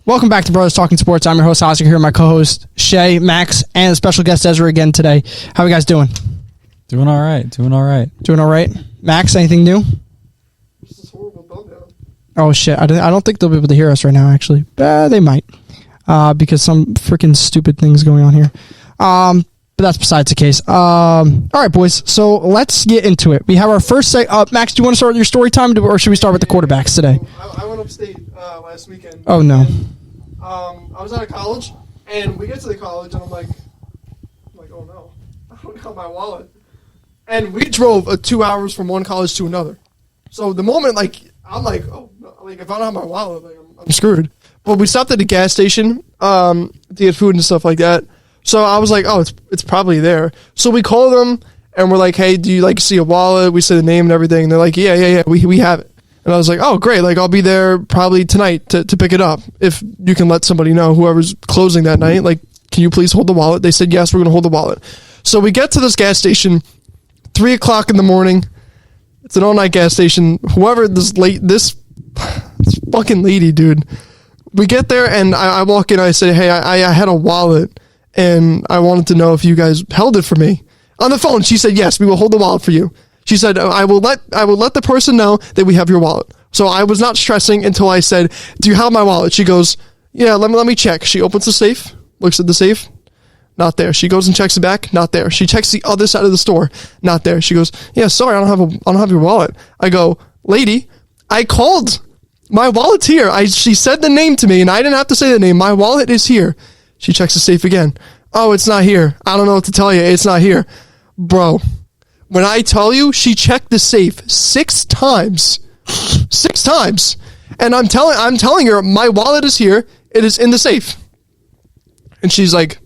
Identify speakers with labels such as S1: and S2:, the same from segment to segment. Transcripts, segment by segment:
S1: Welcome back to Brothers Talking Sports. I'm your host, Oscar, here with my co-host, Shay, Max, and special guest, Ezra, again today. How are you guys doing?
S2: Doing all right. Doing all right.
S1: Max, anything new?
S3: This is horrible thumbnail.
S1: Oh, shit. I don't think they'll be able to hear us right now, actually. They might. Because some freaking stupid things going on here. But that's besides the case. All right, boys. So let's get into it. We have our first Max, do you want to start with your story time, or should we start with the quarterbacks today?
S3: I went upstate last weekend.
S1: Oh, no.
S3: And, I was out of college, and we get to the college, and I'm like, oh no, I don't got my wallet. And we drove 2 hours from one college to another. So the moment, I'm like, oh, no, if I don't have my wallet, I'm screwed. But we stopped at the gas station to get food and stuff like that. So I was like, oh, it's probably there. So we call them, and we're like, hey, do you see a wallet? We say the name and everything. And they're like, yeah, we have it. And I was like, oh, great. I'll be there probably tonight to pick it up. If you can let somebody know, whoever's closing that night, can you please hold the wallet? They said, yes, we're going to hold the wallet. So we get to this gas station, 3 o'clock in the morning. It's an all-night gas station. Whoever this fucking lady, dude. We get there, and I walk in, I say, hey, I had a wallet, and I wanted to know if you guys held it for me. On the phone, she said, yes, we will hold the wallet for you. She said, I will let the person know that we have your wallet. So I was not stressing until I said, do you have my wallet? She goes, yeah, let me check. She opens the safe, looks at the safe, not there. She goes and checks the back, not there. She checks the other side of the store, not there. She goes, yeah, sorry, I don't have your wallet. I go, lady, I called. My wallet's here. She said the name to me, and I didn't have to say the name. My wallet is here. She checks the safe again. Oh, it's not here. I don't know what to tell you. It's not here. Bro, when I tell you, she checked the safe 6 times. 6 times. And I'm telling her, my wallet is here. It is in the safe. And she's like,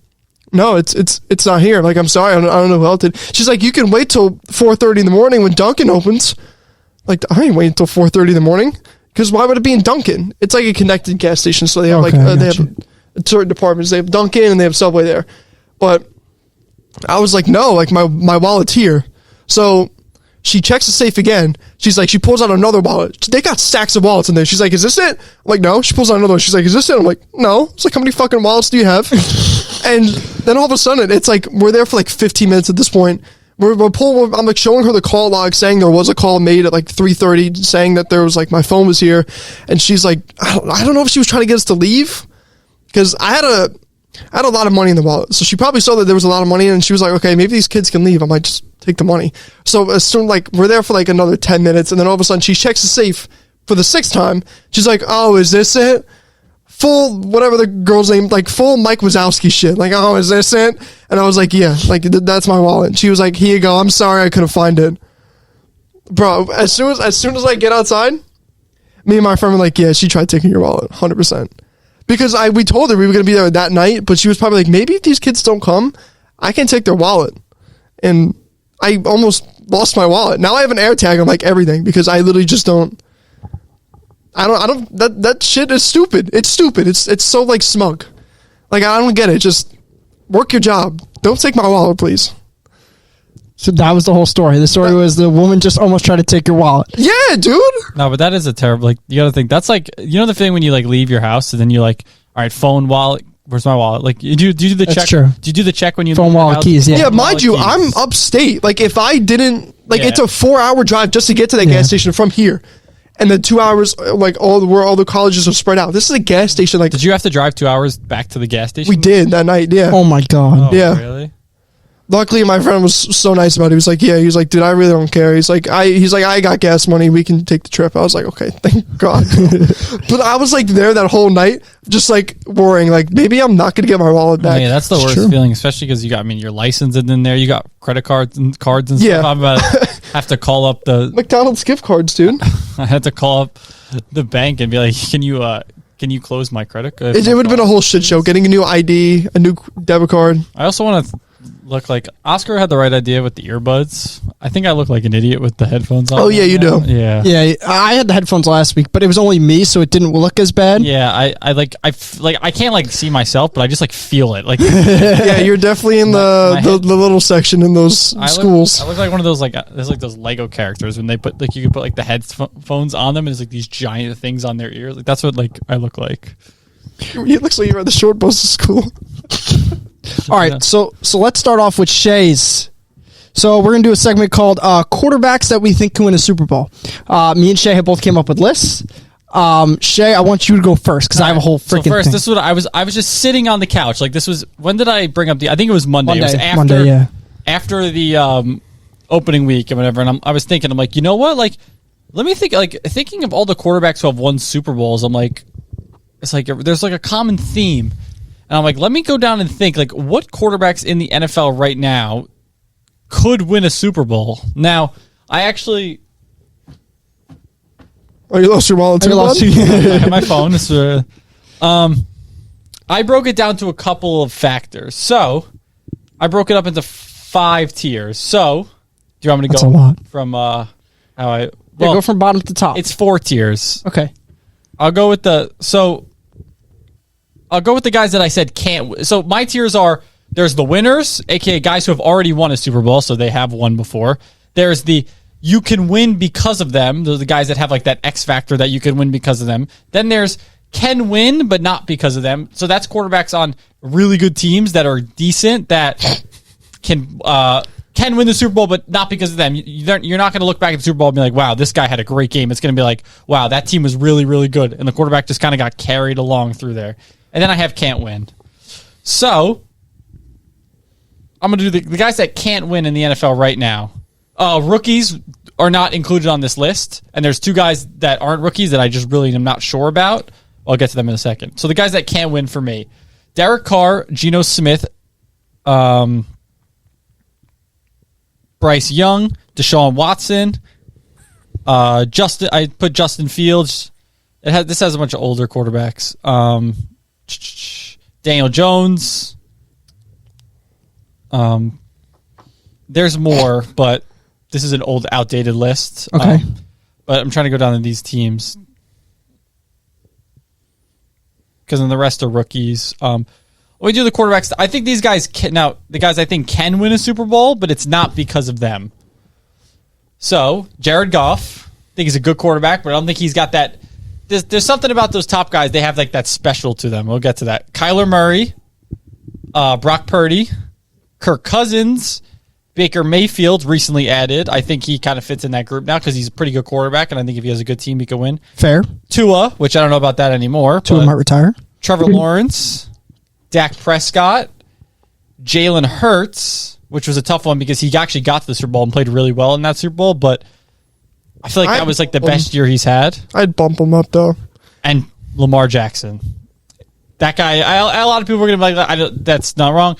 S3: no, it's not here. I'm sorry. I don't know who else did. She's like, you can wait till 4:30 in the morning when Dunkin' opens. I ain't waiting till 4:30 in the morning. Because why would it be in Dunkin'? It's like a connected gas station. So they have they have certain departments. They have Dunkin' and they have Subway there. But I was like, no, my wallet's here. So she checks the safe again. She's like, she pulls out another wallet. They got stacks of wallets in there. She's like, is this it? I'm like, no. She pulls out another one. She's like, is this it? I'm like, no. It's like, how many fucking wallets do you have? And then all of a sudden, it's like, we're there for 15 minutes at this point. I'm showing her the call log saying there was a call made at 3:30 saying that there was my phone was here. And she's like, I don't know if she was trying to get us to leave. Because I had a lot of money in the wallet. So she probably saw that there was a lot of money and she was like, okay, maybe these kids can leave. I might just take the money. So as soon we're there for another 10 minutes and then all of a sudden she checks the safe for the 6th time. She's like, oh, is this it? Full, whatever the girl's name, full Mike Wazowski shit. Oh, is this it? And I was like, yeah, that's my wallet. And she was like, here you go. I'm sorry I couldn't find it. Bro, as soon as I get outside, me and my friend were like, yeah, she tried taking your wallet, 100%. Because we told her we were going to be there that night, but she was probably like, maybe if these kids don't come, I can take their wallet. And I almost lost my wallet. Now I have an air tag on everything because I literally just don't. That shit is stupid. It's stupid. It's so smug. I don't get it. Just work your job. Don't take my wallet, please.
S1: So that was the whole story. The story was the woman just almost tried to take your wallet.
S3: Yeah, dude.
S2: No, but that is a terrible, you gotta think, that's the feeling when you leave your house and then you're all right, phone, wallet, where's my wallet? Do you do the check?
S1: That's true.
S2: Do you do the check when you
S1: phone,
S2: leave
S1: wallet,
S2: your house?
S1: keys, yeah.
S3: Yeah, mind you,
S2: keys.
S3: I'm upstate. If I didn't, it's a 4-hour drive just to get to that gas station from here. And then 2 hours, where all the colleges are spread out. This is a gas station.
S2: Did you have to drive 2 hours back to the gas station?
S3: We did that night, yeah.
S1: Oh, my God.
S2: Oh,
S3: yeah.
S2: Really?
S3: Luckily, my friend was so nice about it. He was like, yeah. He was like, dude, I really don't care. He's like, I got gas money. We can take the trip. I was like, okay, thank God. But I was there that whole night, just worrying, maybe I'm not going to get my wallet back.
S2: Yeah, that's the worst feeling, especially because you got, your license in there. You got credit cards and stuff. I'm about to have to call up the
S3: McDonald's gift cards, dude.
S2: I had to call up the bank and be like, can you close my credit card?
S3: It would have been a whole shit show. Getting a new ID, a new debit card.
S2: I also want to look like Oscar had the right idea with the earbuds. I think I look like an idiot with the headphones on.
S3: Oh yeah, you do.
S2: Yeah.
S1: Yeah, I had the headphones last week, but it was only me, so it didn't look as bad.
S2: Yeah, I can't see myself, but I just feel it.
S3: Yeah, you're definitely in the little section in those schools.
S2: I look like one of those there's those Lego characters when they put you can put the headphones on them and it's these giant things on their ears. That's what I look like.
S3: It looks like you're at the short bus to school.
S1: All right, so let's start off with Shay's. So we're gonna do a segment called quarterbacks that we think can win a Super Bowl. Me and Shay have both came up with lists. Shay, I want you to go first because I have a whole freaking
S2: So first,
S1: thing.
S2: this is what I was just sitting on the couch. Like this was, when did I bring up I think it was Monday. It was after,
S1: Monday, yeah.
S2: after the opening week and whatever. And I was thinking, I'm like, you know what? Like, let me think. Like thinking of all the quarterbacks who have won Super Bowls, I'm like, it's like there's like a common theme. And I'm like, let me go down and think, like, what quarterbacks in the NFL right now could win a Super Bowl? Now, I actually...
S3: Oh, you lost your wallet too, bud?
S2: I have my phone. I broke it down to a couple of factors. So, I broke it up into 5 tiers. So, do you want me to
S1: That's
S2: go
S1: a lot.
S2: from how I...
S1: Yeah,
S2: Well,
S1: go from bottom to top.
S2: it's 4 tiers.
S1: Okay.
S2: I'll go with the guys that I said can't. So my tiers are: there's the winners, aka guys who have already won a Super Bowl, so they have won before. There's the you can win because of them. Those are the guys that have like that X factor that you can win because of them. Then there's can win but not because of them. So that's quarterbacks on really good teams that are decent that can win the Super Bowl, but not because of them. You're not going to look back at the Super Bowl and be like, wow, this guy had a great game. It's going to be like, wow, that team was really, really good. And the quarterback just kind of got carried along through there. And then I have can't win. So I'm going to do the guys that can't win in the NFL right now. Rookies are not included on this list. And there's 2 guys that aren't rookies that I just really am not sure about. I'll get to them in a second. So the guys that can't win for me: Derek Carr, Geno Smith, Bryce Young, Deshaun Watson, Justin. I put Justin Fields. This has a bunch of older quarterbacks. Daniel Jones. There's more, but this is an old, outdated list.
S1: Okay.
S2: But I'm trying to go down to these teams because then the rest are rookies. We do the quarterbacks. I think these guys the guys I think can win a Super Bowl, but it's not because of them. So Jared Goff, I think he's a good quarterback, but I don't think he's got that. There's something about those top guys. They have like that special to them. We'll get to that. Kyler Murray, Brock Purdy, Kirk Cousins, Baker Mayfield recently added. I think he kind of fits in that group now because he's a pretty good quarterback, and I think if he has a good team, he could win.
S1: Fair.
S2: Tua, which I don't know about that anymore.
S1: Tua might retire.
S2: Trevor Lawrence, Dak Prescott, Jalen Hurts, which was a tough one because he actually got to the Super Bowl and played really well in that Super Bowl, but I feel like that was like the best year he's had.
S3: I'd bump him up, though.
S2: And Lamar Jackson. That guy, a lot of people are going to be like, that's not wrong.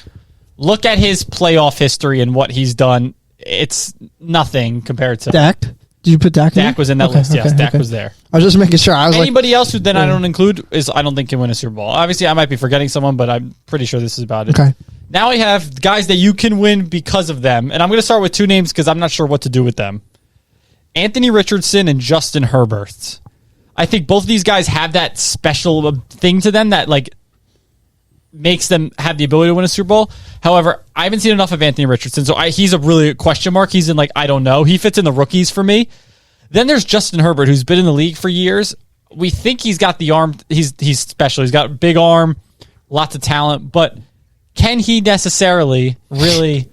S2: Look at his playoff history and what he's done. It's nothing compared to
S1: Dak. Did you put Dak?
S2: Dak was in that list. Yes, Dak was there.
S1: I was just making sure. I was
S2: Anybody else who then I don't include I don't think can win a Super Bowl. Obviously, I might be forgetting someone, but I'm pretty sure this is about it.
S1: Okay.
S2: Now I have guys that you can win because of them, and I'm going to start with 2 names because I'm not sure what to do with them. Anthony Richardson and Justin Herbert. I think both of these guys have that special thing to them that like makes them have the ability to win a Super Bowl. However, I haven't seen enough of Anthony Richardson, so he's a really question mark. He's in like, I don't know. He fits in the rookies for me. Then there's Justin Herbert, who's been in the league for years. We think he's got the arm. He's special. He's got a big arm, lots of talent, but can he necessarily really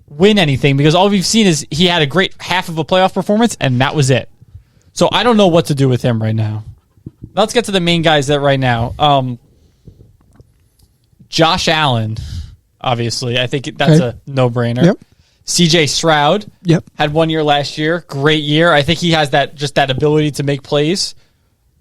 S2: win anything? Because all we've seen is he had a great half of a playoff performance, and that was it. So I don't know what to do with him right now. Let's get to the main guys that right now. Josh Allen, obviously. I think that's a no-brainer.
S1: Yep.
S2: CJ Stroud had 1 year last year. Great year. I think he has that ability to make plays.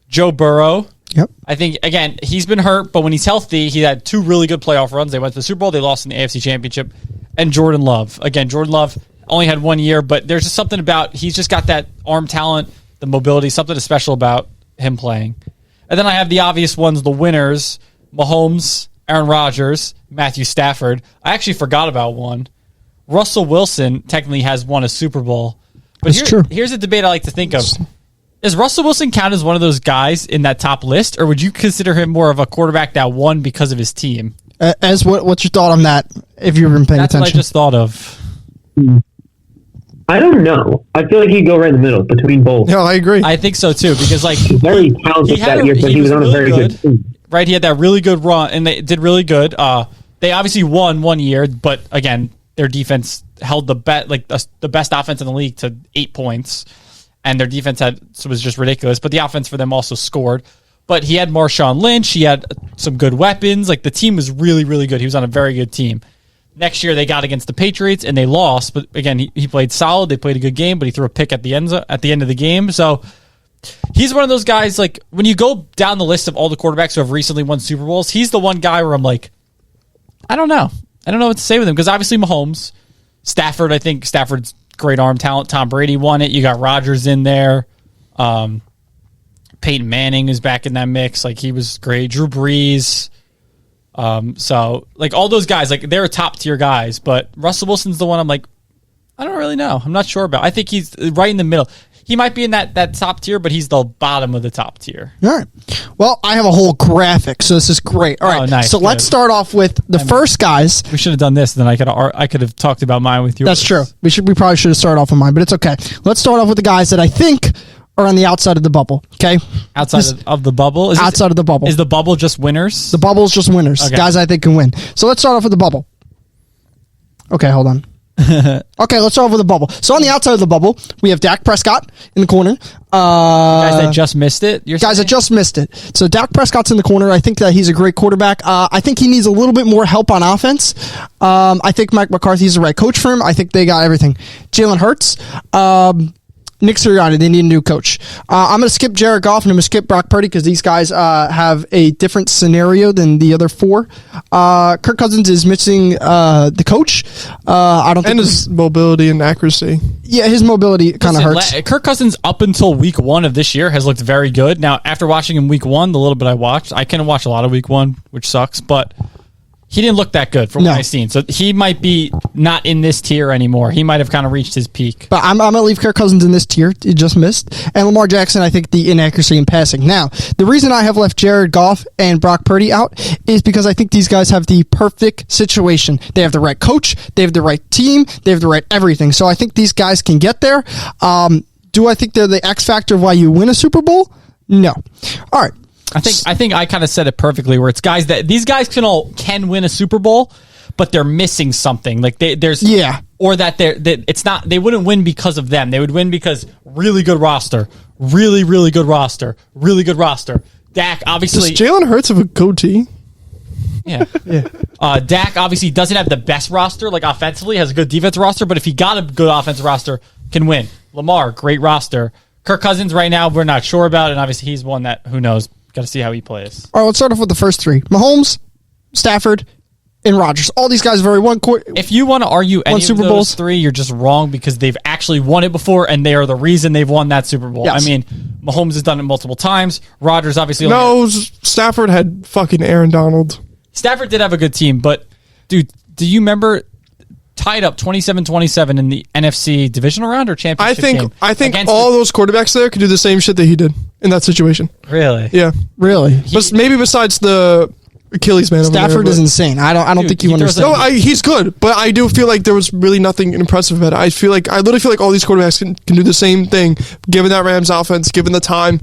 S2: Joe Burrow.
S1: Yep.
S2: I think, again, he's been hurt, but when he's healthy, he had 2 really good playoff runs. They went to the Super Bowl. They lost in the AFC Championship. And Jordan Love. Again, Jordan Love only had 1 year, but there's just something about, he's just got that arm talent, the mobility, something special about him playing. And then I have the obvious ones, the winners, Mahomes, Aaron Rodgers, Matthew Stafford. I actually forgot about one. Russell Wilson technically has won a Super Bowl. But here's a debate I like to think of. Does Russell Wilson count as one of those guys in that top list, or would you consider him more of a quarterback that won because of his team?
S1: What's your thought on that, if you've been paying
S2: That's
S1: attention?
S2: what I just thought of.
S4: I don't know. I feel like he'd go right in the middle between both.
S3: Yeah, I agree.
S2: I think so too, because like
S4: He's very talented
S2: He had
S4: that
S2: a-
S4: year, but
S2: he
S4: he was
S2: was
S4: on a
S2: really
S4: very
S2: good.
S4: good team.
S2: right? He had that really good run, and they did really good. They obviously won one year, but again, their defense held the best offense in the league to 8 points, and their defense was just ridiculous. But the offense for them also scored. But he had Marshawn Lynch. He had some good weapons. Like, the team was really, really good. He was on a very good team. Next year, they got against the Patriots, and they lost. But again, he played solid. They played a good game, but he threw a pick at the end of the game. So he's one of those guys, like, when you go down the list of all the quarterbacks who have recently won Super Bowls, he's the one guy where I'm like, I don't know. I don't know what to say with him, because obviously Mahomes, Stafford, I think Stafford's great arm talent. Tom Brady won it. You got Rodgers in there. Peyton Manning is back in that mix. Like, he was great. Drew Brees. So, like, all those guys, like, they're top tier guys, but Russell Wilson's the one I'm like, I don't really know. I'm not sure about. I think he's right in the middle. He might be in that top tier, but he's the bottom of the top tier.
S1: All right. Well, I have a whole graphic, so this is great. All right.
S2: Oh, nice.
S1: So let's start off with the first guys.
S2: We should have done this, then I could have talked about mine with you.
S1: That's true. We probably should have started off with mine, but it's okay. Let's start off with the guys that I think are on the outside of the bubble. Okay.
S2: Outside of the bubble?
S1: Outside of the bubble.
S2: Is the bubble just winners?
S1: The bubble's just winners.
S2: Okay.
S1: Guys I think can win. So let's start off with the bubble. Okay, hold on. Okay, let's start off with the bubble. So on the outside of the bubble, we have Dak Prescott in the corner.
S2: Guys that just missed it?
S1: Guys that just missed it. So Dak Prescott's in the corner. I think that he's a great quarterback. I think he needs a little bit more help on offense. I think Mike McCarthy's the right coach for him. I think they got everything. Jalen Hurts. Nick Sirianni, they need a new coach. I'm going to skip Jared Goff and I'm going to skip Brock Purdy because these guys have a different scenario than the other four. Kirk Cousins is missing the coach. I don't think
S3: And his mobility and accuracy.
S1: Yeah, his mobility kind of hurts.
S2: Kirk Cousins, up until week 1 of this year, has looked very good. Now, after watching him week 1, the little bit I watched, I couldn't watch a lot of week 1, which sucks, but he didn't look that good from what I've seen. So he might be not in this tier anymore. He might have kind of reached his peak.
S1: But I'm going to leave Kirk Cousins in this tier. He just missed. And Lamar Jackson, I think the inaccuracy in passing. Now, the reason I have left Jared Goff and Brock Purdy out is because I think these guys have the perfect situation. They have the right coach. They have the right team. They have the right everything. So I think these guys can get there. Do I think they're the X factor of why you win a Super Bowl? No. All right.
S2: I think I kind of said it perfectly, where it's guys that these guys can win a Super Bowl, but they're missing something. Like or that it's not, they wouldn't win because of them. They would win because really good roster, really good roster, really good roster. Dak obviously.
S3: Does Jalen Hurts have a goatee?
S2: Yeah. Dak obviously doesn't have the best roster, like offensively, has a good defensive roster, but if he got a good offensive roster, can win. Lamar, great roster. Kirk Cousins right now, we're not sure about, and obviously he's one that, who knows, got to see how he plays.
S1: All right, let's start off with the first three. Mahomes, Stafford, and Rodgers. All these guys have already won.
S2: If you want to argue any
S1: Super
S2: of those
S1: Bowls.
S2: three, you're just wrong because they've actually won it before, and they are the reason they've won that Super Bowl.
S1: Yes.
S2: I mean, Mahomes has done it multiple times. Rodgers obviously.
S3: No, Stafford had fucking Aaron Donald.
S2: Stafford did have a good team, but, dude, do you remember tied up 27-27 in the NFC divisional round or championship game?
S3: I think all those quarterbacks there could do the same shit that he did in that situation.
S2: Really?
S3: Yeah.
S1: Really?
S3: But maybe besides the Achilles man.
S1: Stafford is insane. I don't think you understand.
S3: No, he's good, but I do feel like there was really nothing impressive about it. I literally feel like all these quarterbacks can do the same thing, given that Rams offense, given the time.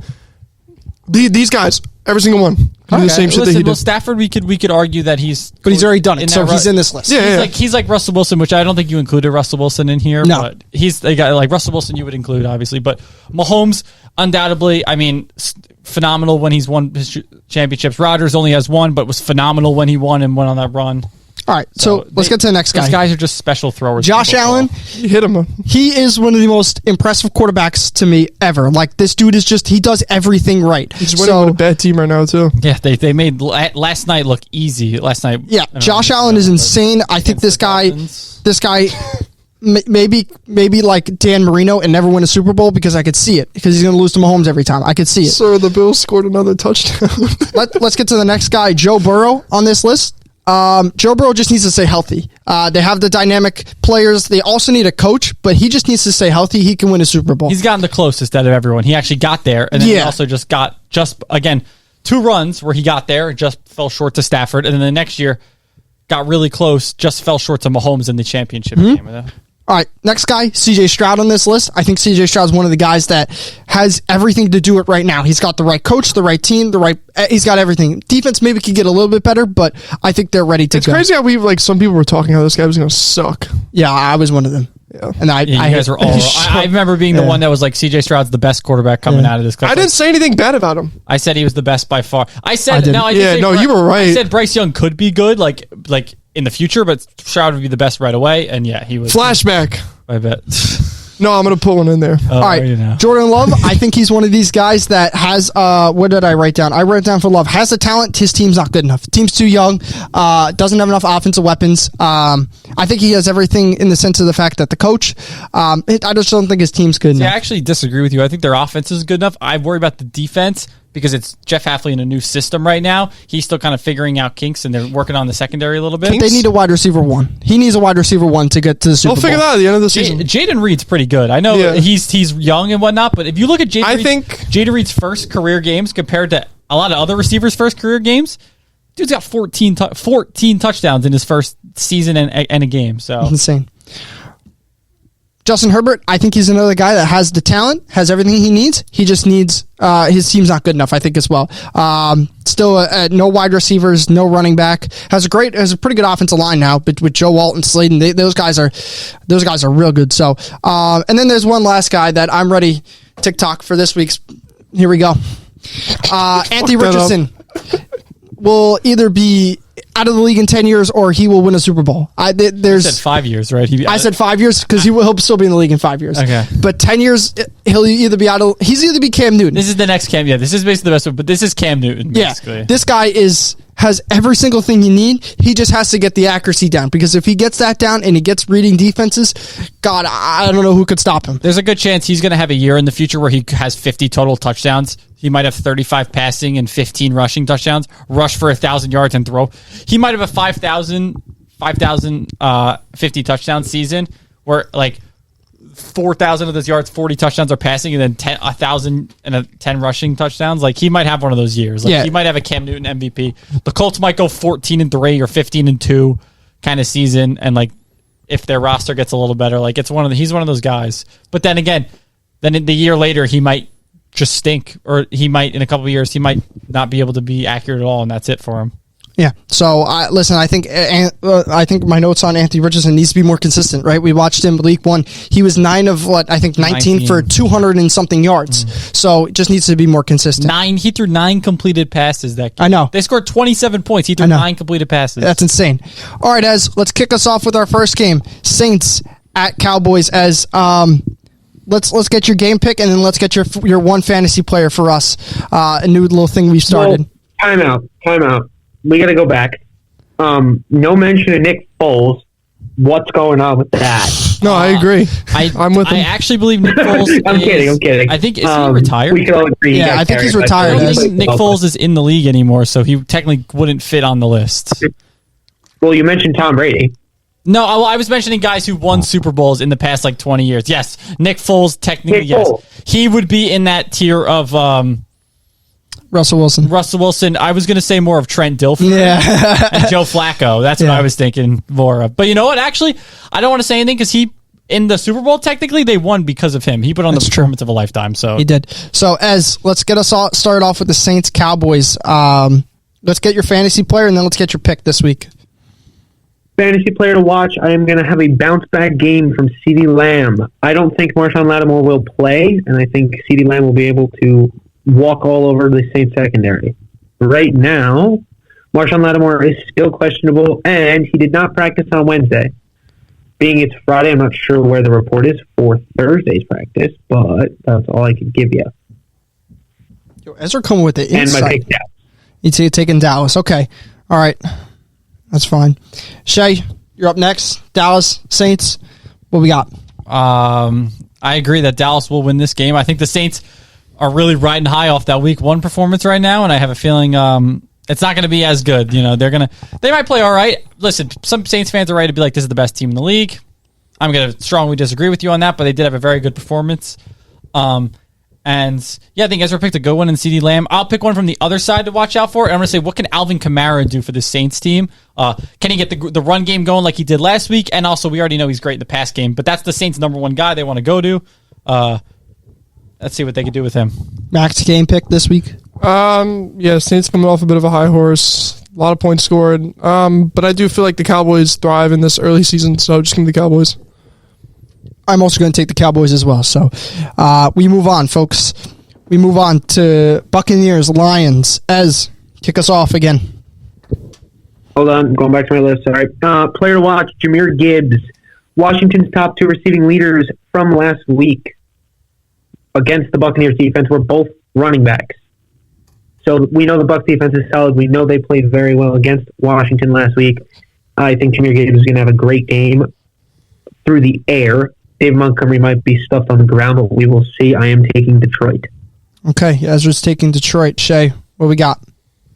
S3: These guys, every single one, can do the same shit that he did.
S2: Well, Stafford, we could argue that
S1: but he's already done it, so he's in this list.
S3: Yeah,
S2: he's like Russell Wilson, which I don't think you included Russell Wilson in here.
S1: No.
S2: But he's a guy like Russell Wilson you would include, obviously. But Mahomes, undoubtedly, I mean, phenomenal when he's won his championships. Rodgers only has one, but was phenomenal when he won and went on that run.
S1: All right, so let's get to the next guy.
S2: These guys are just special throwers.
S1: Josh Allen,
S3: he hit him.
S1: He is one of the most impressive quarterbacks to me ever. Like, this dude is he does everything right.
S3: He's winning with a bad team right now, too.
S2: Yeah, they made last night look easy. Last night.
S1: Yeah, Josh Allen is insane. I think this guy maybe like Dan Marino and never win a Super Bowl because I could see it because he's going to lose to Mahomes every time. I could see it.
S3: Sir, the Bills scored another touchdown.
S1: Let's get to the next guy, Joe Burrow on this list. Joe Burrow just needs to stay healthy. They have the dynamic players. They also need a coach, but he just needs to stay healthy. He can win a Super Bowl.
S2: He's gotten the closest out of everyone. He actually got there, and then he also just got again 2 runs where he got there, just fell short to Stafford, and then the next year got really close, just fell short to Mahomes in the championship game.
S1: All right, next guy, CJ Stroud on this list. I think CJ Stroud's one of the guys that has everything to do it right now. He's got the right coach, the right team, he's got everything. Defense maybe could get a little bit better, but I think they're ready to
S3: It's
S1: go.
S3: crazy how some people were talking how this guy was going to suck.
S1: Yeah, I was one of them.
S3: Yeah.
S1: And
S2: You guys are all. I remember being the one that was like, CJ Stroud's the best quarterback coming out of this class.
S3: I didn't say anything bad about him.
S2: I said he was the best by far. I said
S1: didn't.
S2: no. I did
S3: Yeah,
S2: say
S3: no, you were right.
S2: I said Bryce Young could be good, like in the future, but Stroud would be the best right away. And yeah, he was.
S3: Flashback.
S2: I bet.
S3: No, I'm going to pull one in there.
S1: All right, Jordan Love, I think he's one of these guys that has, what did I write down? I wrote down for Love. Has the talent, his team's not good enough. Team's too young, doesn't have enough offensive weapons. I think he has everything in the sense of the fact that the coach, I just don't think his team's good
S2: See, I
S1: enough.
S2: actually disagree with you. I think their offense is good enough. I worry about the defense because it's Jeff Hafley in a new system right now. He's still kind of figuring out kinks, and they're working on the secondary a little bit.
S1: They need a wide receiver one. He needs a wide receiver one to get to the Super
S3: They'll figure
S1: Bowl.
S3: that out at the end of the season.
S2: Jaden Reed's pretty good. I know
S3: Yeah.
S2: he's young and whatnot, but if you look at
S3: think-
S2: Jaden Reed's first career games compared to a lot of other receivers' first career games, dude's got 14 touchdowns in his first season and a game. So
S1: Insane. Justin Herbert, I think he's another guy that has the talent, has everything he needs. He just needs his team's not good enough, I think, as well. Still, no wide receivers, no running back. Has a pretty good offensive line now, but with Joe Walton, Slayton, those guys are real good. So, and then there's one last guy that I'm ready. TikTok for this week's. Here we go. Anthony Richardson will either be out of the league in 10 years or he will win a Super Bowl.
S2: you said 5 years, right?
S1: I said 5 years because he'll still be in the league in 5 years.
S2: Okay.
S1: But 10 years, he's either be Cam Newton.
S2: This is the next Cam. Yeah, this is basically the best one, but this is Cam Newton, basically.
S1: Yeah. This guy has every single thing you need. He just has to get the accuracy down because if he gets that down and he gets reading defenses, God, I don't know who could stop him.
S2: There's a good chance he's going to have a year in the future where he has 50 total touchdowns. He might have 35 passing and 15 rushing touchdowns, rush for 1,000 yards and throw. He might have a 5,050 touchdown season where like 4,000 of those yards, 40 touchdowns are passing, and then 1,010 rushing touchdowns. Like he might have one of those years. Like
S1: Yeah.
S2: he might have a Cam Newton MVP. The Colts might go 14-3 or 15-2 kind of season, and like if their roster gets a little better, like he's one of those guys. But then again, then the year later he might just stink, or he might in a couple of years he might not be able to be accurate at all, and that's it for him.
S1: Yeah. So, listen, I think my notes on Anthony Richardson needs to be more consistent, right? We watched him week 1. He was 9 of 19 for 200 and something yards. So it just needs to be more consistent.
S2: He threw 9 completed passes that game.
S1: I know.
S2: They scored 27 points. He threw 9 completed passes.
S1: That's insane. All right, Ez, let's kick us off with our first game. Saints at Cowboys. Ez, let's get your game pick, and then let's get your one fantasy player for us. A new little thing we've started.
S4: Well, time out. We got to go back. No mention of Nick Foles. What's going on with that?
S3: No, I agree. I'm with
S2: I
S3: him.
S2: actually believe Nick Foles.
S4: I'm kidding.
S2: I think is he retired?
S4: We can all agree.
S1: Yeah, I think he's retired.
S2: I don't
S1: Yes.
S2: think Nick Foles is in the league anymore, so he technically wouldn't fit on the list.
S4: Well, you mentioned Tom Brady.
S2: No, I was mentioning guys who won Super Bowls in the past 20 years. Yes, Nick Foles technically,
S4: Nick
S2: yes.
S4: Foles.
S2: He would be in that tier of
S1: Russell Wilson.
S2: Russell Wilson. I was going to say more of Trent Dilfer and Joe Flacco. That's what
S1: Yeah.
S2: I was thinking more of. But you know what? Actually, I don't want to say anything because he, in the Super Bowl, technically, they won because of him. He put on
S1: That's
S2: the
S1: true.
S2: performance of a lifetime. So
S1: He did. So, Ez, let's get us all started off with the Saints Cowboys. Let's get your fantasy player, and then let's get your pick this week.
S4: Fantasy player to watch. I am going to have a bounce back game from CeeDee Lamb. I don't think Marshawn Lattimore will play, and I think CeeDee Lamb will be able to walk all over the Saints secondary. Right now, Marshawn Lattimore is still questionable, and he did not practice on Wednesday. Being it's Friday, I'm not sure where the report is for Thursday's practice, but that's all I could give you.
S1: Yo, Ezra coming with the
S4: And my
S1: insight.
S4: pick down.
S1: You're taking Dallas. Okay. All right. That's fine. Shay, you're up next. Dallas, Saints. What we got?
S2: I agree that Dallas will win this game. I think the Saints are really riding high off that Week 1 performance right now, and I have a feeling it's not going to be as good. You know, they might play all right. Listen, some Saints fans are right to be like, this is the best team in the league. I'm going to strongly disagree with you on that, but they did have a very good performance. And yeah, I think Ezra picked a good one in CeeDee Lamb. I'll pick one from the other side to watch out for. And I'm going to say, what can Alvin Kamara do for the Saints team? Can he get the run game going like he did last week? And also, we already know he's great in the pass game, but that's the Saints' number one guy they want to go to. Let's see what they can do with him.
S1: Max game pick this week.
S3: Yeah, Saints coming off a bit of a high horse. A lot of points scored. But I do feel like the Cowboys thrive in this early season, so just give me the Cowboys.
S1: I'm also going to take the Cowboys as well. So we move on, folks. We move on to Buccaneers, Lions. Ez, kick us off again.
S4: Hold on, going back to my list. All right. Player to watch, Jahmyr Gibbs. Washington's top 2 receiving leaders from last week against the Buccaneers defense were both running backs. So we know the Bucs defense is solid. We know they played very well against Washington last week. I think Jahmyr Gibbs is going to have a great game through the air. Dave Montgomery might be stuffed on the ground, but we will see. I am taking Detroit.
S1: Okay, Ezra's taking Detroit. Shay, what we got?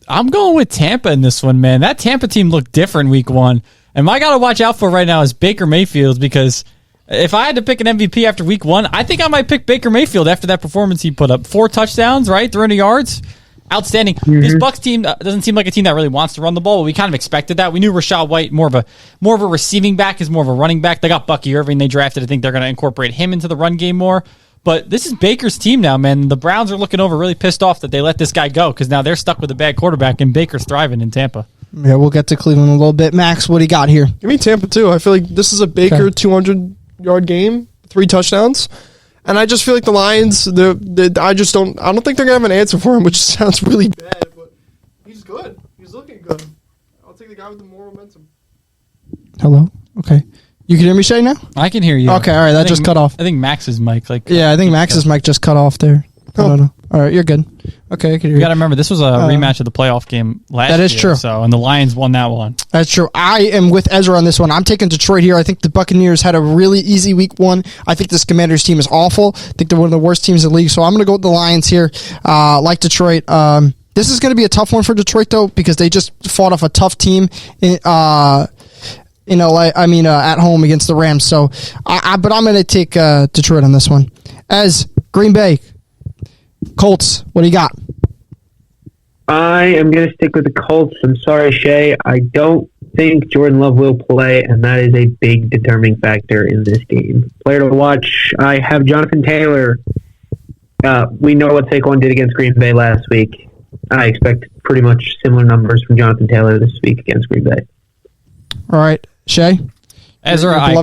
S2: I'm going with Tampa in this one, man. That Tampa team looked different week 1. And my guy to watch out for right now is Baker Mayfield, because if I had to pick an MVP after week 1, I think I might pick Baker Mayfield after that performance he put up. 4 touchdowns, right? 300 yards. Outstanding. This Bucs team doesn't seem like a team that really wants to run the ball, but we kind of expected that. We knew Rachaad White more of a receiving back is more of a running back. They got Bucky Irving they drafted. I think they're going to incorporate him into the run game more. But this is Baker's team now, man. The Browns are looking over really pissed off that they let this guy go because now they're stuck with a bad quarterback and Baker's thriving in Tampa.
S1: Yeah, we'll get to Cleveland in a little bit. Max, what do you got here?
S3: Give me Tampa, too. I feel like this is a Baker 200-yard game, 3 touchdowns. And I just feel like the Lions, I don't think they're going to have an answer for him, which sounds really bad, but he's good. He's looking good. I'll take the guy with the more momentum.
S1: Hello? Okay. You can hear me, Shay, now?
S2: I can hear you.
S1: Okay, all right. That just cut off.
S2: I think Max's mic.
S1: Yeah, I think Max's mic just cut off there. I don't know. All right, you're good. Okay, I can hear
S2: you got to remember, this was a rematch of the playoff game last year.
S1: That is true.
S2: So, and the Lions won that one.
S1: That's true. I am with Ezra on this one. I'm taking Detroit here. I think the Buccaneers had a really easy week 1. I think this Commanders team is awful. I think they're one of the worst teams in the league. So I'm going to go with the Lions here, like Detroit. This is going to be a tough one for Detroit, though, because they just fought off a tough team at home against the Rams. So, but I'm going to take Detroit on this one. As Green Bay, Colts, what do you got?
S4: I am going to stick with the Colts. I'm sorry, Shay. I don't think Jordan Love will play, and that is a big determining factor in this game. Player to watch, I have Jonathan Taylor. We know what Saquon did against Green Bay last week. I expect pretty much similar numbers from Jonathan Taylor this week against Green Bay.
S1: All right, Shay?
S2: Ezra, I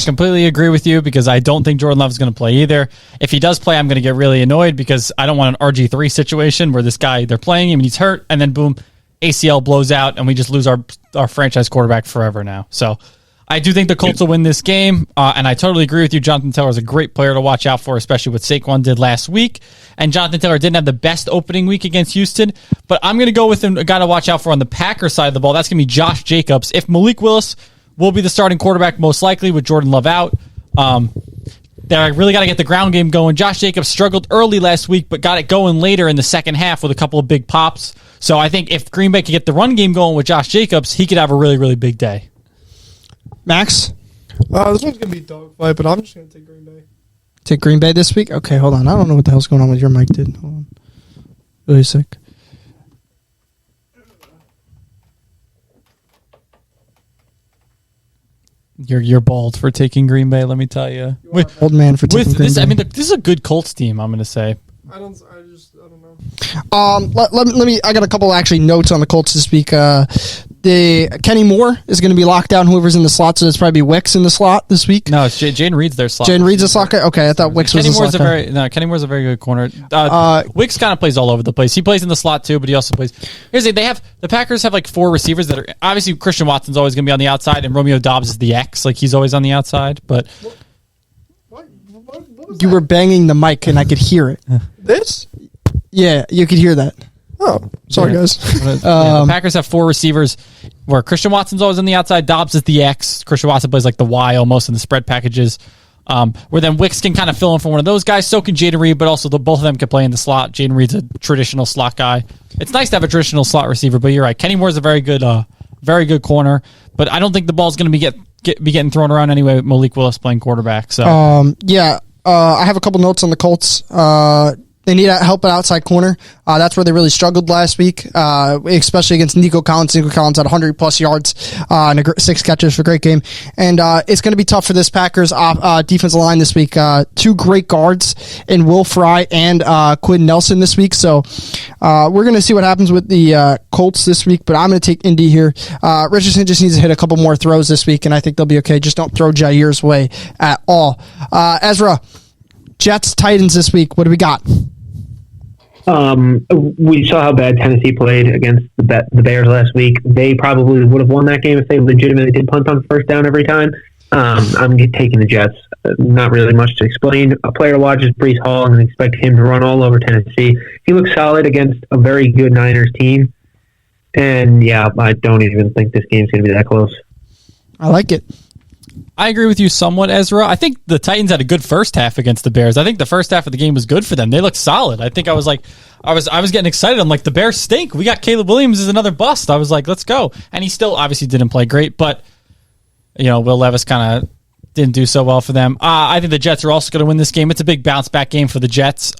S2: completely agree with you because I don't think Jordan Love is going to play either. If he does play, I'm going to get really annoyed because I don't want an RG3 situation where this guy, they're playing him and he's hurt, and then boom, ACL blows out, and we just lose our franchise quarterback forever now. So I do think the Colts will win this game, and I totally agree with you. Jonathan Taylor is a great player to watch out for, especially what Saquon did last week. And Jonathan Taylor didn't have the best opening week against Houston, but I'm going to go with a guy to watch out for on the Packers side of the ball. That's going to be Josh Jacobs. If Malik Willis will be the starting quarterback most likely with Jordan Love out, they really got to get the ground game going. Josh Jacobs struggled early last week, but got it going later in the second half with a couple of big pops. So I think if Green Bay could get the run game going with Josh Jacobs, he could have a really, really big day.
S1: Max?
S3: This one's going to be a dogfight, but I'm just going to take Green Bay.
S1: Take Green Bay this week? Okay, hold on. I don't know what the hell's going on with your mic, dude. Hold on. Really sick.
S2: You're bold for taking Green Bay, let me tell you.
S1: Old man for taking Green Bay.
S2: I mean, this is a good Colts team, I'm going to say.
S3: I don't know.
S1: Let me. I got a couple actually notes on the Colts this week. The Kenny Moore is going to be locked down. Whoever's in the slot, so it's probably Wicks in the slot this week.
S2: No, it's Jane Reed's their slot.
S1: Jane Reed's a slot guy. Okay, I thought Wicks was a slot guy.
S2: Kenny Moore's a very good corner. Wicks kind of plays all over the place. He plays in the slot too, but he also plays. Here's the Packers have like 4 receivers that are obviously Christian Watson's always going to be on the outside, and Romeo Doubs is the X, like he's always on the outside. But
S3: what was
S1: you
S3: that?
S1: were banging the mic, and I could hear it.
S3: This?
S1: Yeah, you could hear that.
S3: Oh, sorry, guys.
S2: The Packers have 4 receivers where Christian Watson's always on the outside. Dobbs is the X. Christian Watson plays like the Y almost in the spread packages. Where then Wicks can kind of fill in for one of those guys. So can Jaden Reed, but also both of them can play in the slot. Jaden Reed's a traditional slot guy. It's nice to have a traditional slot receiver, but you're right. Kenny Moore's a very good corner, but I don't think the ball's going to be getting thrown around anyway with Malik Willis playing quarterback. So
S1: I have a couple notes on the Colts. They need help at outside corner. That's where they really struggled last week, especially against Nico Collins. Nico Collins had 100-plus yards and 6 catches for a great game. And it's going to be tough for this Packers defensive line this week. 2 great guards in Will Fry and Quinn Nelson this week. So we're going to see what happens with the Colts this week, but I'm going to take Indy here. Richardson just needs to hit a couple more throws this week, and I think they'll be okay. Just don't throw Jair's way at all. Ezra, Jets, Titans this week. What do we got?
S4: We saw how bad Tennessee played against the Bears last week. They probably would have won that game if they legitimately did punt on first down every time. I'm taking the Jets. Not really much to explain. A player to watch is Breece Hall, and I expect him to run all over Tennessee. He looks solid against a very good Niners team. And, yeah, I don't even think this game's going to be that close.
S1: I like it.
S2: I agree with you somewhat, Ezra. I think the Titans had a good first half against the Bears. I think the first half of the game was good for them. They looked solid. I think I was getting excited. I'm like, the Bears stink. We got Caleb Williams as another bust. I was like, let's go. And he still obviously didn't play great, but Will Levis kind of didn't do so well for them. I think the Jets are also going to win this game. It's a big bounce back game for the Jets.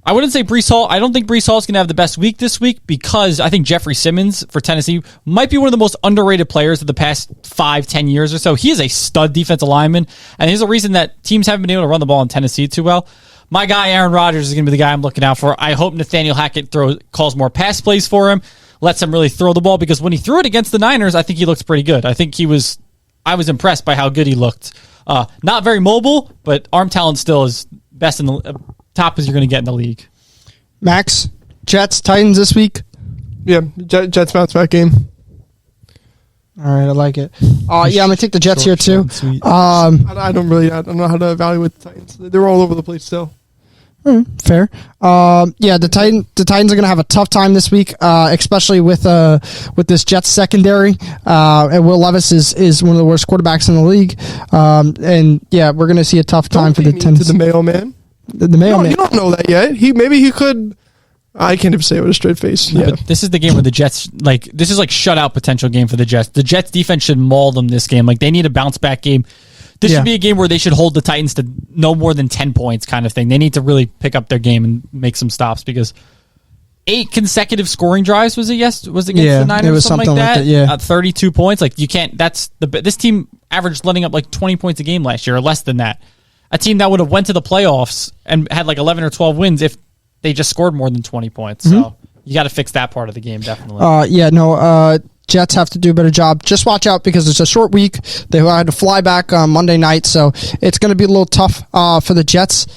S2: I wouldn't say Breece Hall. I don't think Breece Hall is going to have the best week this week because I think Jeffrey Simmons for Tennessee might be one of the most underrated players of the past 5-10 years or so. He is a stud defensive lineman, and there's a reason that teams haven't been able to run the ball in Tennessee too well. My guy, Aaron Rodgers, is going to be the guy I'm looking out for. I hope Nathaniel Hackett calls more pass plays for him, lets him really throw the ball, because when he threw it against the Niners, I think he looked pretty good. I was impressed by how good he looked. Not very mobile, but arm talent still is best in the top as you're going to get in the league.
S1: Max, Jets, Titans this week.
S3: Yeah, Jets bounce back game.
S1: All right, I like it. I'm gonna take the Jets here too.
S3: I don't know how to evaluate the Titans. They're all over the place still.
S1: Fair. The Titans are gonna have a tough time this week, especially with this Jets secondary. And Will Levis is one of the worst quarterbacks in the league. We're gonna see a tough time for the Titans.
S3: To the mailman.
S1: The mailman.
S3: You don't know that yet. He could. I can't even say it with a straight face. Yeah.
S2: But this is the game where the Jets, this is like shutout potential game for the Jets. The Jets defense should maul them this game. They need a bounce back game. This should be a game where they should hold the Titans to no more than 10 points kind of thing. They need to really pick up their game and make some stops, because 8 consecutive scoring drives was against the Niners,
S1: it was
S2: something like that.
S1: Yeah,
S2: 32 points. You can't. This team averaged letting up 20 points a game last year, or less than that. A team that would have went to the playoffs and had 11 or 12 wins if they just scored more than 20 points. Mm-hmm. So you got to fix that part of the game, definitely. Jets have to do a better job. Just watch out, because it's a short week. They had to fly back on Monday night, so it's going to be a little tough for the Jets.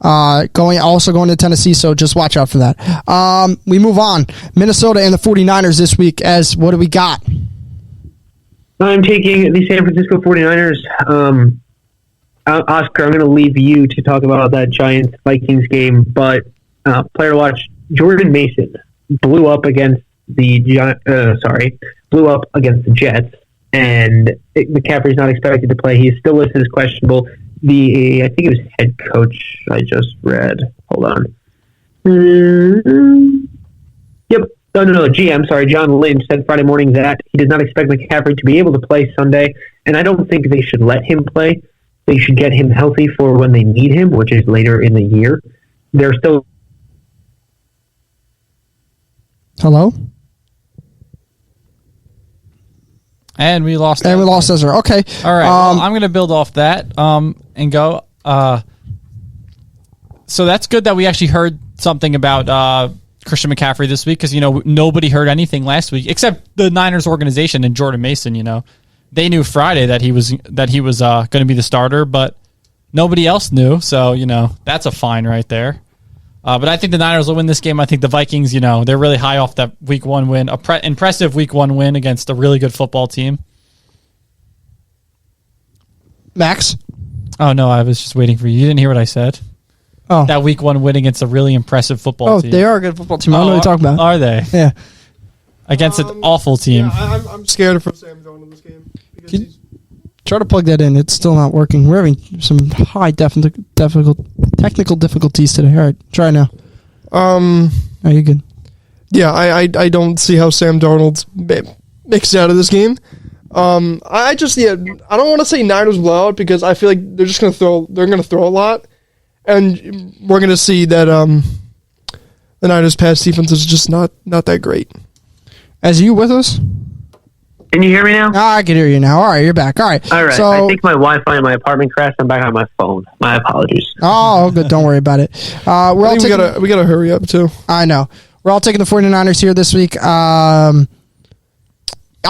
S2: Going to Tennessee, so just watch out for that. We move on. Minnesota and the 49ers this week. What do we got?
S4: I'm taking the San Francisco 49ers. Oscar, I'm going to leave you to talk about that Giants-Vikings game, but player to watch, Jordan Mason blew up against the Jets, and McCaffrey's not expected to play. He is still listed as questionable. I think it was head coach I just read. Hold on. Yep. No, GM, sorry, John Lynch said Friday morning that he does not expect McCaffrey to be able to play Sunday, and I don't think they should let him play. They should get him healthy for when they need him, which is later in the year. They're still...
S1: Hello?
S2: And we lost
S1: Ezra. Okay.
S2: All right. I'm going to build off that and go. So that's good that we actually heard something about Christian McCaffrey this week, because nobody heard anything last week except the Niners organization and Jordan Mason. They knew Friday that he was going to be the starter, but nobody else knew. So that's a fine right there. But I think the Niners will win this game. I think the Vikings, they're really high off that Week 1 win, impressive Week 1 win against a really good football team.
S1: Max?
S2: Oh no, I was just waiting for you. You didn't hear what I said.
S1: Oh,
S2: that Week 1 win against a really impressive football team.
S1: Oh, they are a good football team. I don't know what you're talking about.
S2: Are they?
S1: Yeah.
S2: Against an awful team.
S3: Yeah, I'm scared for Sam Darnold in this game.
S1: Try to plug that in. It's still not working. We're having some high technical difficulties today. All right, try now. Are you good?
S3: Yeah, I don't see how Sam Darnold makes it out of this game. I don't want to say Niners blowout, because I feel like they're just gonna throw. They're gonna throw a lot, and we're gonna see that the Niners' pass defense is just not that great.
S1: As you with us?
S4: Can you hear me now?
S1: I can hear you now. All right, you're back. All right.
S4: All right.
S1: So,
S4: I think my Wi-Fi in my apartment crashed. I'm back on my phone. My apologies.
S1: oh, good. Don't worry about it. We're all
S3: I think
S1: taking,
S3: we gotta hurry up too.
S1: I know. We're all taking the 49ers here this week. I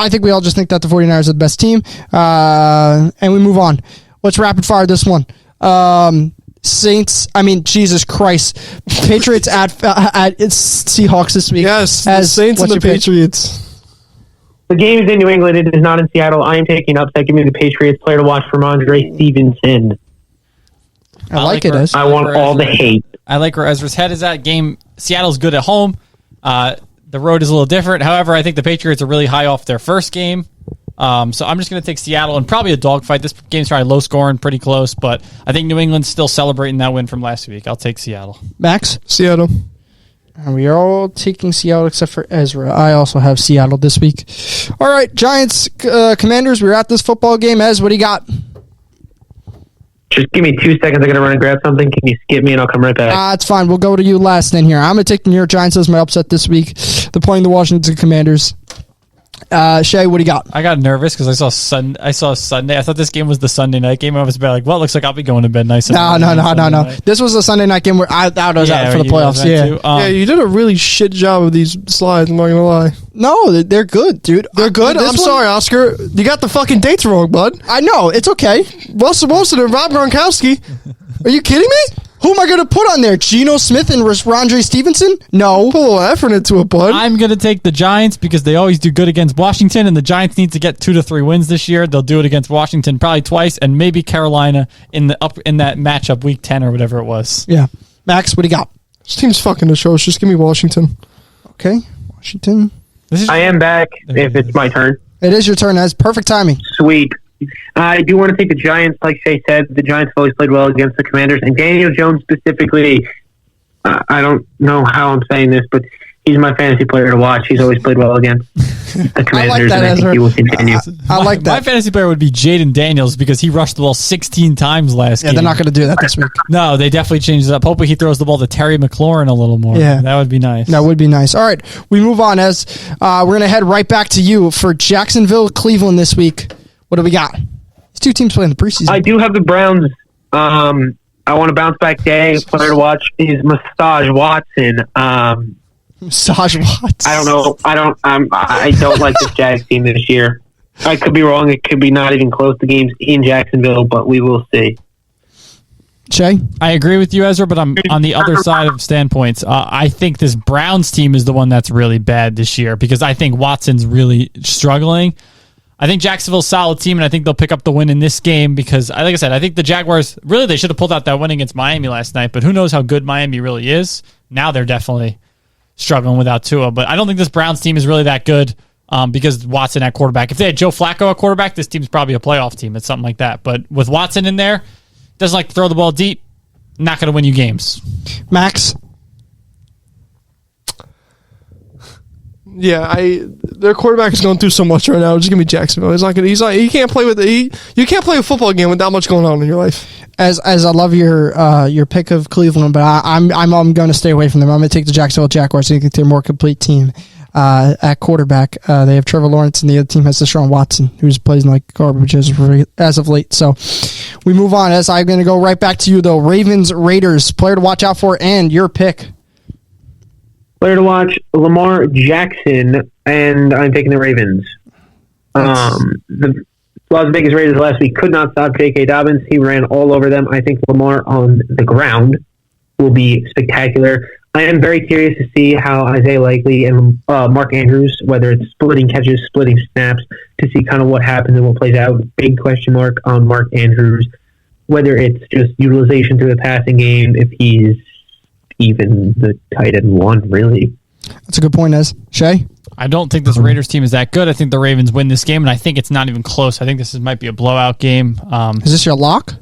S1: think we all just think that the 49ers are the best team. And we move on. Let's rapid fire this one. Jesus Christ. Patriots at Seahawks this week.
S3: Yes, the Saints and
S1: what's
S3: the
S1: your pick?
S3: Patriots.
S4: The game is in New England. It is not in Seattle. I am taking upset. Give me the Patriots player to watch from Andre Stevenson.
S1: I like it as.
S4: I want
S2: where
S4: all the
S2: Ezra-
S4: hate.
S2: I like where Ezra's head is at. Game Seattle's good at home. The road is a little different. However, I think the Patriots are really high off their first game. So I'm just going to take Seattle and probably a dogfight. This game's probably low scoring, pretty close, but I think New England's still celebrating that win from last week. I'll take Seattle.
S1: Max?
S3: Seattle.
S1: And we are all taking Seattle except for Ezra. I also have Seattle this week. All right, Giants, Commanders, we're at this football game. Ez, what do you got?
S4: Just give me 2 seconds. I'm going to run and grab something. Can you skip me and I'll come right back?
S1: It's fine. We'll go to you last then here. I'm going to take the New York Giants as my upset this week. They're playing the Washington Commanders. Shay, what do you got?
S2: I got nervous because I saw Sunday. I thought this game was the Sunday night game. I was about like, well, it looks like I'll be going to bed nice.
S1: No.
S2: Night.
S1: This was a Sunday night game where I was out for the
S2: you
S1: playoffs.
S2: guys
S1: Yeah.
S2: went to.
S3: Yeah, you did a really shit job of these slides. I'm not gonna lie.
S1: No, they're good, dude.
S3: They're good.
S1: This
S3: I'm
S1: one-
S3: sorry, Oscar. You got the fucking dates wrong, bud.
S1: I know. It's okay.
S3: Russell Wilson and Rob Gronkowski. Are you kidding me?
S1: Who am I going to put on there? Geno Smith and Rondre Stevenson? No.
S3: Put a little effort into it, bud.
S2: I'm going to take the Giants because they always do good against Washington, and the Giants need to get 2 to 3 wins this year. They'll do it against Washington probably twice, and maybe Carolina in that matchup week 10 or whatever it was.
S1: Yeah. Max, what do you got?
S3: This team's fucking atrocious. Just give me Washington.
S1: Okay. Washington.
S2: This is
S4: I am back if it's my turn.
S1: It is your turn, Ez. Perfect timing.
S4: Sweet. I do want to take the Giants. Like Shay said, the Giants have always played well against the Commanders. And Daniel Jones specifically, I don't know how I'm saying this, but he's my fantasy player to watch. He's always played well against the Commanders,
S1: that,
S4: and I
S1: Ezra.
S4: think he will continue.
S1: I like
S2: My
S1: that.
S2: fantasy player would be Jaden Daniels because he rushed the ball 16 times last
S1: Yeah,
S2: game.
S1: they're not going to do that this week.
S2: No, they definitely changed it up. Hopefully he throws the ball to Terry McLaurin a little more.
S1: Yeah.
S2: That would be nice.
S1: That would be nice. All right, we move on, Ez. We're going to head right back to you for Jacksonville, Cleveland this week. What do we got? These two teams playing the preseason.
S4: I do have the Browns. I want a bounce back day. Player to watch is Massage Watson.
S1: Massage Watts.
S4: I don't know. I don't like this Jags team this year. I could be wrong. It could be not even close to games in Jacksonville, but we will see.
S1: Shay?
S2: I agree with you, Ezra, but I'm on the other side of standpoints. I think this Browns team is the one that's really bad this year because I think Watson's really struggling. I think Jacksonville's a solid team, and I think they'll pick up the win in this game because, like I said, I think the Jaguars, really, they should have pulled out that win against Miami last night, but who knows how good Miami really is. Now they're definitely struggling without Tua, but I don't think this Browns team is really that good because Watson at quarterback. If they had Joe Flacco at quarterback, this team's probably a playoff team. It's something like that. But with Watson in there, doesn't like to throw the ball deep, not going to win you games.
S1: Max?
S3: Yeah, their quarterback is going through so much right now. Just give me Jacksonville. He can't play you can't play a football game with that much going on in your life.
S1: As I love your pick of Cleveland, but I'm going to stay away from them. I'm going to take the Jacksonville Jaguars. I think they're a more complete team at quarterback. They have Trevor Lawrence, and the other team has Deshaun Watson, who's playing like garbage as of late. So we move on. As I'm going to go right back to you though. Ravens Raiders, player to watch out for, and your pick.
S4: Player to watch, Lamar Jackson, and I'm taking the Ravens. The Las Vegas Raiders last week could not stop J.K. Dobbins. He ran all over them. I think Lamar on the ground will be spectacular. I am very curious to see how Isaiah Likely and Mark Andrews, whether it's splitting catches, splitting snaps, to see kind of what happens and what plays out. Big question mark on Mark Andrews, whether it's just utilization through the passing game, if he's even the tight end one, really.
S1: That's a good point, Ez. Shay?
S2: I don't think this Raiders team is that good. I think the Ravens win this game, and I think it's not even close. I think this might be a blowout game.
S1: Is this your lock?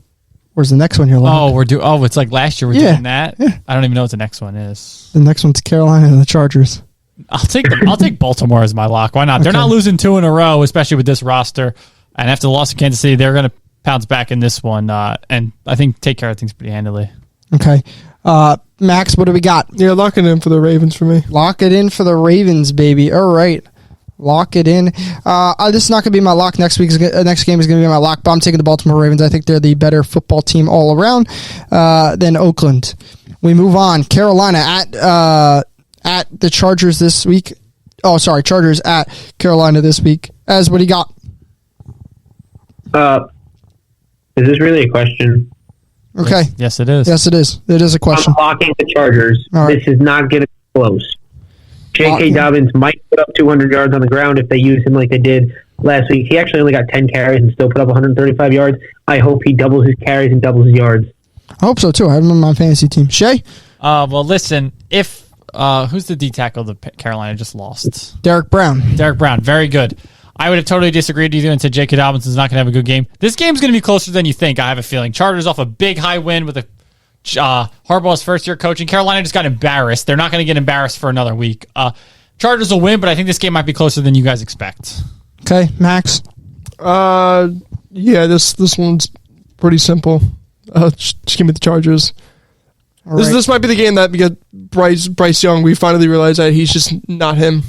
S1: Or is the next one your lock?
S2: It's like last year we're doing that. Yeah. I don't even know what the next one is.
S1: The next one's Carolina and the Chargers.
S2: I'll take Baltimore as my lock. Why not? They're not losing 2 in a row, especially with this roster. And after the loss of Kansas City, they're going to pounce back in this one. And I think take care of things pretty handily.
S1: Okay. Max, what do we got?
S3: Yeah, lock it in for the Ravens for me.
S1: Lock it in for the Ravens, baby. All right. Lock it in. This is not going to be my lock. Next game is going to be my lock, but I'm taking the Baltimore Ravens. I think they're the better football team all around than Oakland. We move on. Carolina at the Chargers this week. Oh, sorry, Chargers at Carolina this week. What do you got?
S4: Is this really a question?
S1: Okay.
S2: Yes, it is.
S1: Yes, it is. It is a question.
S4: I'm locking the Chargers.
S1: All right.
S4: This is not going to be close. J.K. Dobbins might put up 200 yards on the ground if they use him like they did last week. He actually only got 10 carries and still put up 135 yards. I hope he doubles his carries and doubles his yards.
S1: I hope so, too. I have him on my fantasy team. Shay?
S2: Well, listen, if who's the D tackle that Carolina just lost?
S1: Derek Brown.
S2: Derek Brown, very good. I would have totally disagreed with you and said J.K. Dobbins is not going to have a good game. This game's going to be closer than you think, I have a feeling. Chargers off a big high win with Harbaugh's first-year coaching. Carolina just got embarrassed. They're not going to get embarrassed for another week. Chargers will win, but I think this game might be closer than you guys expect.
S1: Okay, Max?
S3: Yeah, this one's pretty simple. Just give me the Chargers.
S1: All
S3: This
S1: right.
S3: this might be the game that we get Bryce Young. We finally realize that he's just not him.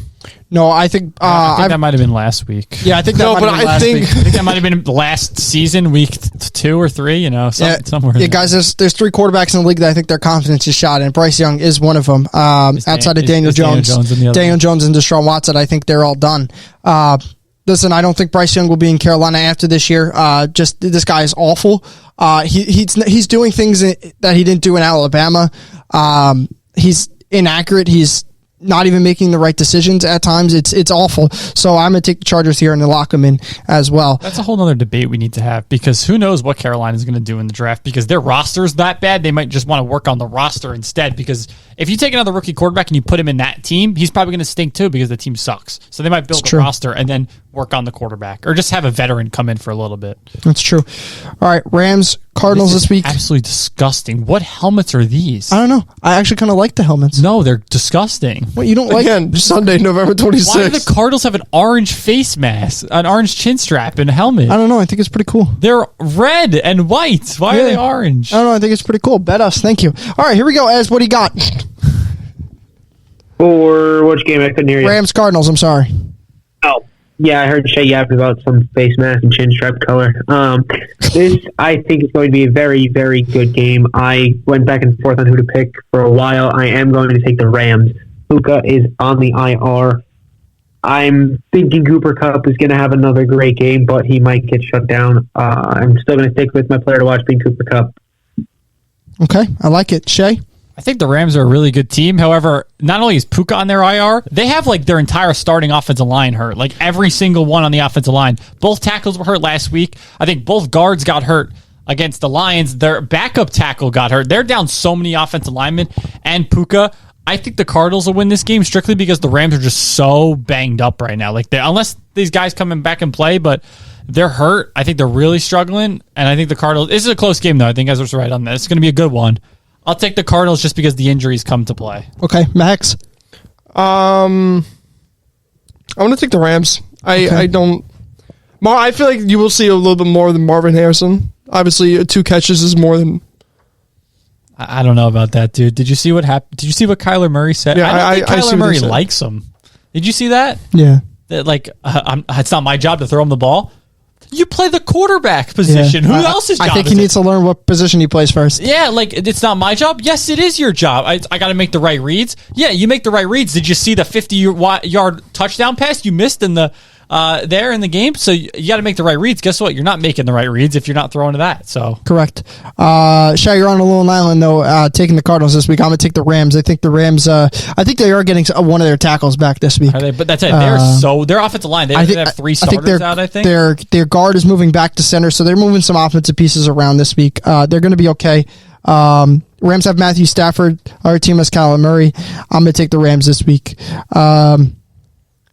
S1: No, I think...
S2: I think that might have been last week.
S1: yeah, I think that
S3: No,
S1: might
S3: but
S1: have been
S3: I
S1: last
S3: think-
S1: week.
S2: I think that might have been last season, week 2 or 3, somewhere.
S1: Yeah, guys, there's 3 quarterbacks in the league that I think their confidence is shot, and Bryce Young is one of them. Outside of Daniel Jones,
S2: and the other
S1: Daniel
S2: one.
S1: Jones and Deshaun Watson, I think they're all done. Listen, I don't think Bryce Young will be in Carolina after this year. Just this guy is awful. He's doing things that he didn't do in Alabama. He's inaccurate. He's not even making the right decisions at times. It's awful. So I'm going to take the Chargers here and lock them in as well.
S2: That's a whole other debate we need to have because who knows what Carolina is going to do in the draft because their roster is that bad. They might just want to work on the roster instead because if you take another rookie quarterback and you put him in that team, he's probably going to stink too because the team sucks. So they might build a
S1: true.
S2: roster and then work on the quarterback or just have a veteran come in for a little bit.
S1: That's true. All right, Rams, Cardinals this week.
S2: Absolutely disgusting. What helmets are these?
S1: I don't know. I actually kind of like the helmets.
S2: No, they're disgusting.
S1: What, you don't like?
S3: Again, Sunday, November 26th.
S2: Why do the Cardinals have an orange face mask, an orange chin strap, and a helmet?
S1: I don't know. I think it's pretty cool.
S2: They're red and white. Why are
S1: Yeah.
S2: they orange?
S1: I don't know. I think it's pretty cool. Bet us. Thank you. All right, here we go. Ez, what do you got?
S4: Or which game? I couldn't hear you.
S1: Rams, Cardinals. I'm sorry.
S4: Oh, yeah, I heard Shay yapping about some face mask and chin strap color. This, I think, is going to be a very, very good game. I went back and forth on who to pick for a while. I am going to take the Rams. Puka is on the IR. I'm thinking Cooper Kupp is going to have another great game, but he might get shut down. I'm still going to stick with my player to watch being Cooper Kupp.
S1: Okay, I like it. Shay?
S2: I think the Rams are a really good team. However, not only is Puka on their IR, they have like their entire starting offensive line hurt. Like every single one on the offensive line. Both tackles were hurt last week. I think both guards got hurt against the Lions. Their backup tackle got hurt. They're down so many offensive linemen and Puka. I think the Cardinals will win this game strictly because the Rams are just so banged up right now. Like unless these guys come back and play, but they're hurt. I think they're really struggling, and I think the Cardinals. This is a close game though. I think Ezra's right on that. It's going to be a good one. I'll take the Cardinals just because the injuries come to play.
S1: Okay, Max?
S3: I'm going to take the Rams.
S1: Okay.
S3: I feel like you will see a little bit more than Marvin Harrison. Obviously, 2 catches is more than...
S2: I don't know about that, dude. Did you see what happened? Did you see what Kyler Murray said?
S3: Yeah,
S2: I don't think
S3: I see
S2: Kyler
S3: what
S2: Murray
S3: he said.
S2: likes him. Did you see that?
S1: Yeah.
S2: That it's not my job to throw him the ball. You play the quarterback position. Who else's job?
S1: I think
S2: is
S1: he
S2: it?
S1: needs to learn what position he plays first.
S2: Yeah, like it's not my job. Yes, it is your job. I got to make the right reads. Yeah, you make the right reads. Did you see the 50-yard touchdown pass you missed in the there in the game? So you got to make the right reads. Guess what? You're not making the right reads if you're not throwing to that. So
S1: Correct. Shay, you're on a Long Island, though, taking the Cardinals this week. I'm going to take the Rams. I think the Rams, I think they are getting one of their tackles back this week.
S2: are they? But that's it. Their offensive line. They have 3 starters out. I think
S1: their guard is moving back to center, so they're moving some offensive pieces around this week. They're going to be okay. Rams have Matthew Stafford. Our team has Kyler Murray. I'm going to take the Rams this week.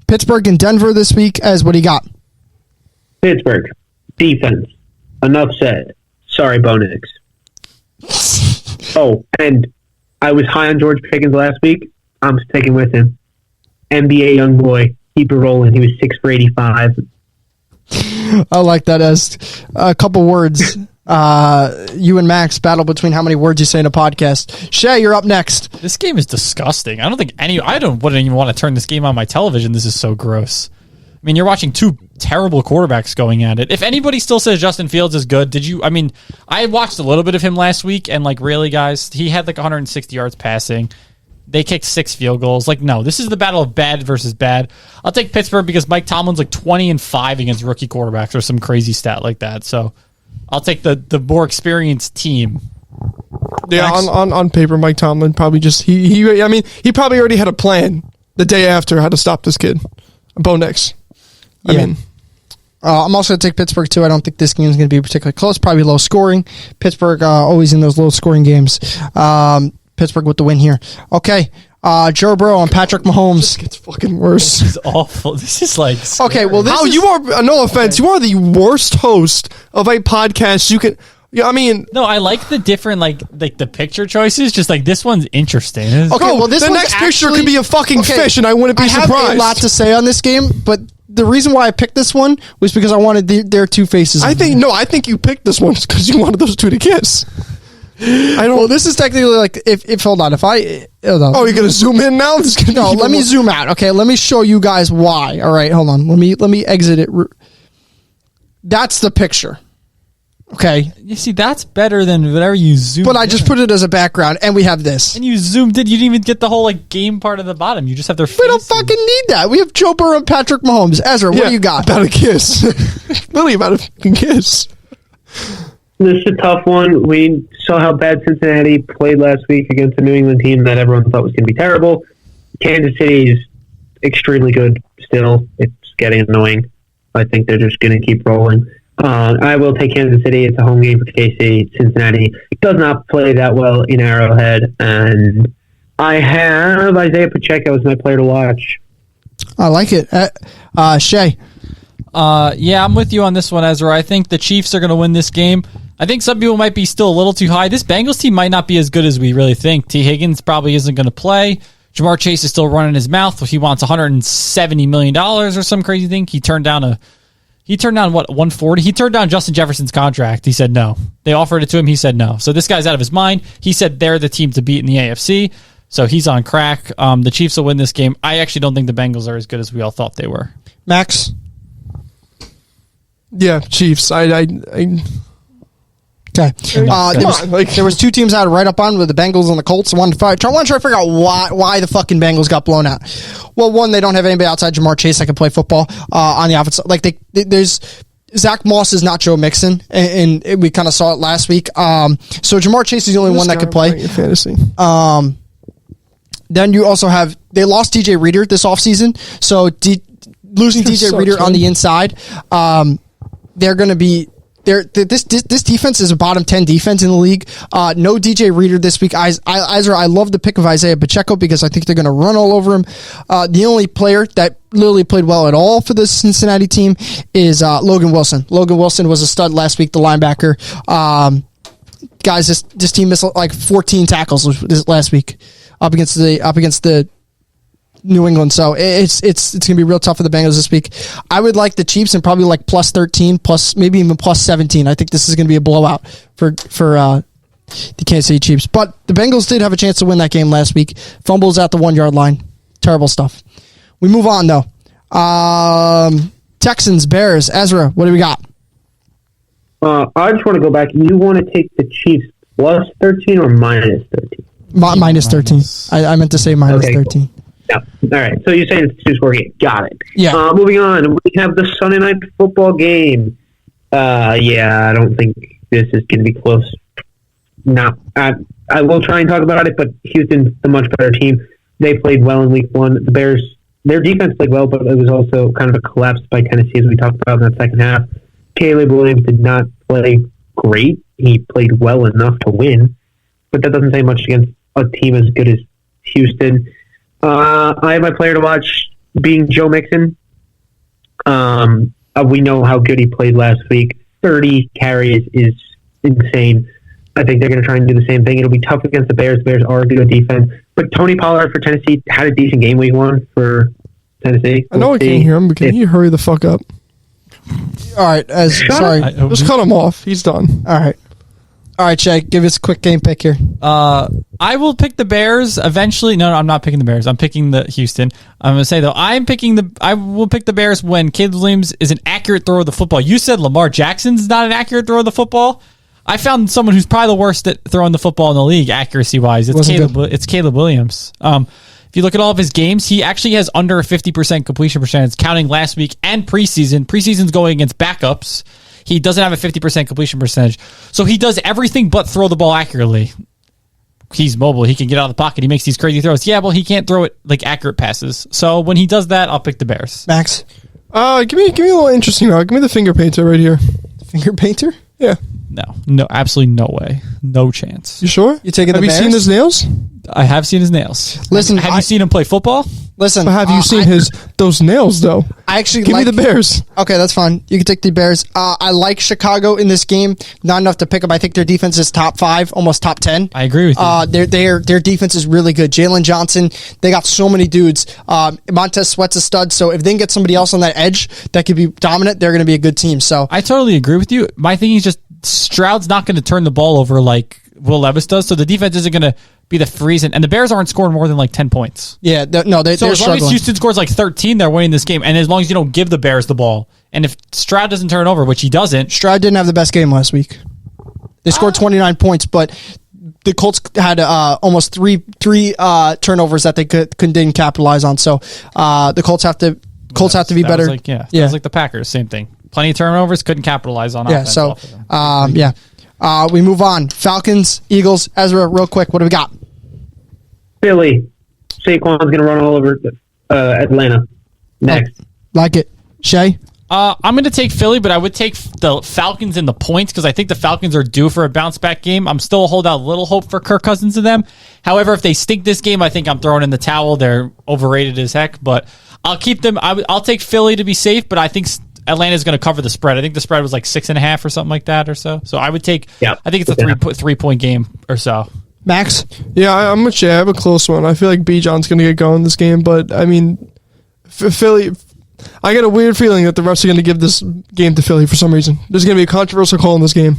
S1: Pittsburgh and Denver this week. Ez, what do you got?
S4: Pittsburgh. Defense. Enough said. Sorry, Bo Nix. Oh, and I was high on George Pickens last week. I'm sticking with him. NBA young boy. Keep it rolling. He was 6 for 85.
S1: I like that as a couple words. You and Max battle between how many words you say in a podcast. Shay, you're up next.
S2: This game is disgusting. I wouldn't even want to turn this game on my television. This is so gross. I mean, you're watching two terrible quarterbacks going at it. If anybody still says Justin Fields is good, I watched a little bit of him last week, and really, guys, he had 160 yards passing. They kicked 6 field goals. No, this is the battle of bad versus bad. I'll take Pittsburgh because Mike Tomlin's 20-5 against rookie quarterbacks or some crazy stat like that. So I'll take the more experienced team.
S3: Yeah, on paper, Mike Tomlin probably just he probably already had a plan the day after how to stop this kid, Bo Nix. I'm
S1: also going to take Pittsburgh too. I don't think this game is going to be particularly close. Probably low scoring. Pittsburgh always in those low scoring games. Pittsburgh with the win here. Okay, Joe Burrow and Patrick Mahomes.
S3: This gets fucking worse.
S2: This is awful. This is scary.
S1: Okay. Well,
S3: you are no offense. You are the worst host of a podcast you can. Yeah,
S2: no, I like the different the picture choices. Just this one's interesting.
S1: Okay, well,
S3: the next picture could be a fucking fish, and I wouldn't be surprised.
S1: I have a lot to say on this game, but the reason why I picked this one was because I wanted their two faces.
S3: I think you picked this one because you wanted those two to kiss.
S1: Well, this is technically if hold on, if I hold on.
S3: Oh, you're gonna zoom in now?
S1: No, let me zoom out. Okay, let me show you guys why. All right, hold on. Let me exit it. That's the picture. Okay.
S2: You see, that's better than whatever you zoomed.
S1: But I just put it as a background, and we have this.
S2: And you zoomed in. You didn't even get the whole game part of the bottom. You just have their faces.
S1: We don't fucking need that. We have Joe Burrow and Patrick Mahomes. Ezra, what do you got?
S3: About a kiss. Really about a fucking kiss.
S4: This is a tough one. We saw how bad Cincinnati played last week against a New England team that everyone thought was going to be terrible. Kansas City is extremely good still. It's getting annoying. I think they're just going to keep rolling. I will take Kansas City. It's a home game for KC. Cincinnati does not play that well in Arrowhead. And I have Isaiah Pacheco as my player to watch.
S1: I like it. Shay.
S2: Yeah, I'm with you on this one, Ezra. I think the Chiefs are going to win this game. I think some people might be still a little too high. This Bengals team might not be as good as we really think. T. Higgins probably isn't going to play. Jamar Chase is still running his mouth. He wants $170 million or some crazy thing. He turned down what, 140? He turned down Justin Jefferson's contract. He said no. They offered it to him. He said no. So this guy's out of his mind. He said they're the team to beat in the AFC. So he's on crack. The Chiefs will win this game. I actually don't think the Bengals are as good as we all thought they were.
S1: Max?
S3: Yeah, Chiefs.
S1: Okay. There was two teams I had right up on with the Bengals and the Colts. I wanted to try to figure out why the fucking Bengals got blown out. Well, one, they don't have anybody outside Jamar Chase that can play football on the offense. There's Zach Moss is not Joe Mixon, and we kind of saw it last week. So Jamar Chase is the only one that could play.
S3: Fantasy.
S1: Then you also have they lost DJ Reader this offseason, so losing DJ Reader on the inside, they're going to be. This defense is a bottom 10 defense in the league. No DJ Reader this week. I love the pick of Isaiah Pacheco because I think they're going to run all over him. The only player that literally played well at all for the Cincinnati team is Logan Wilson. Logan Wilson was a stud last week, the linebacker. Guys, this team missed 14 tackles this last week up against the New England, so it's gonna be real tough for the Bengals this week. I would like the Chiefs and probably plus 13, plus maybe even plus 17. I think this is gonna be a blowout for the Kansas City Chiefs. But the Bengals did have a chance to win that game last week. Fumbles at the 1 yard line, terrible stuff. We move on though. Texans, Bears, Ezra, what do we got?
S4: I just want to go back. You want to take the Chiefs plus 13 or minus 13?
S1: Minus 13. I meant to say minus 13.
S4: Cool. Yeah. All right. So you're saying it's a 2-score game. Got it.
S1: Yeah.
S4: Moving on. We have the Sunday night football game. Yeah, I don't think this is going to be close. No. I will try and talk about it, but Houston's the much better team. They played well in week one. The Bears, their defense played well, but it was also kind of a collapse by Tennessee, as we talked about in that second half. Caleb Williams did not play great. He played well enough to win, but that doesn't say much against a team as good as Houston. I have my player to watch being Joe Mixon. We know how good he played last week. 30 carries is insane. I think they're going to try and do the same thing. It'll be tough against the Bears. The Bears are a good defense. But Tony Pollard for Tennessee had a decent game week one for Tennessee.
S3: I know I can't hear him, but can you hurry the fuck up?
S1: All right. Sorry.
S3: Just cut him off. He's done.
S1: All right. All right, Shay. Give us a quick game pick here.
S2: I will pick the Bears eventually. No, I'm not picking the Bears. I'm picking the Houston. I'm going to say, though, I will pick the Bears when Caleb Williams is an accurate thrower of the football. You said Lamar Jackson's not an accurate thrower of the football. I found someone who's probably the worst at throwing the football in the league, accuracy-wise. It's Caleb Williams. If you look at all of his games, he actually has under a 50% completion percentage, counting last week and preseason. Preseason's going against backups. He doesn't have a 50% completion percentage. So he does everything but throw the ball accurately. He's mobile. He can get out of the pocket. He makes these crazy throws. Yeah, well, he can't throw it like accurate passes. So when he does that, I'll pick the Bears.
S1: Max?
S3: Give me a little interesting route. Give me the finger painter right here.
S1: Finger painter?
S3: Yeah.
S2: No, absolutely no way. No chance.
S3: You sure?
S1: You taking the
S3: Have you
S1: Bears?
S3: seen his nails?
S2: I have seen his nails.
S1: Listen,
S2: have you seen him play football?
S1: Listen.
S3: But have you seen those nails, though?
S1: I actually
S3: Give me the Bears.
S1: Okay, that's fine. You can take the Bears. I like Chicago in this game. Not enough to pick up. I think their defense is top 5, almost top 10.
S2: I agree with you.
S1: Their defense is really good. Jalen Johnson, they got so many dudes. Montez Sweat's a stud. So if they can get somebody else on that edge that could be dominant, they're going to be a good team. So
S2: I totally agree with you. My thing is just Stroud's not going to turn the ball over like Will Levis does, so the defense isn't going to be the reason. And the Bears aren't scoring more than like 10 points.
S1: Yeah, they're
S2: So as long
S1: struggling.
S2: as Houston scores like 13, they're winning this game. And as long as you don't give the Bears the ball, and if Stroud doesn't turn over, which he doesn't,
S1: Stroud didn't have the best game last week. They scored 29 points, but the Colts had almost three turnovers that they didn't capitalize on. So the Colts have to be
S2: that
S1: better.
S2: was like, that was like the Packers, same thing. Plenty of turnovers, couldn't capitalize on offense.
S1: So
S2: off of them.
S1: we move on. Falcons, Eagles. Ezra, real quick, what do we got?
S4: Philly. Saquon's going to run all over Atlanta. Next.
S1: Like it. Shay?
S2: I'm going to take Philly, but I would take the Falcons in the points because I think the Falcons are due for a bounce-back game. I'm still holding out a little hope for Kirk Cousins to them. However, if they stink this game, I think I'm throwing in the towel. They're overrated as heck, but I'll keep them. I'll take Philly to be safe, but I think Atlanta's going to cover the spread. I think the spread was like 6.5 or something like that or so. So I would take. Yeah, I think it's a 3-point game or so.
S1: Max?
S3: Yeah, I'm with Jay. I have a close one. I feel like Bijan's going to get going this game, but I mean, Philly. I get a weird feeling that the refs are going to give this game to Philly for some reason. There's going to be a controversial call in this game.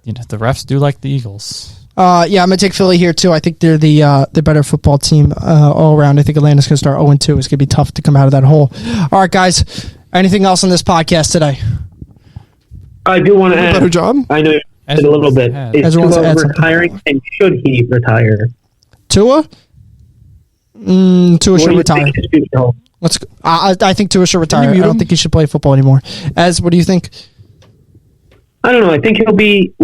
S2: You know, the refs do like the Eagles.
S1: I'm going to take Philly here, too. I think they're the better football team all around. I think Atlanta's going to start 0-2. It's going to be tough to come out of that hole. All right, guys. Anything else on this podcast today?
S4: I do want to add.
S3: Better job.
S4: I know you said a little bit. Is Tua retiring, and should he retire?
S1: Tua? Tua should retire.
S4: I
S1: I think Tua should retire. I don't think he should play football anymore. Ez, what do you think?
S4: I don't know. I think he'll be.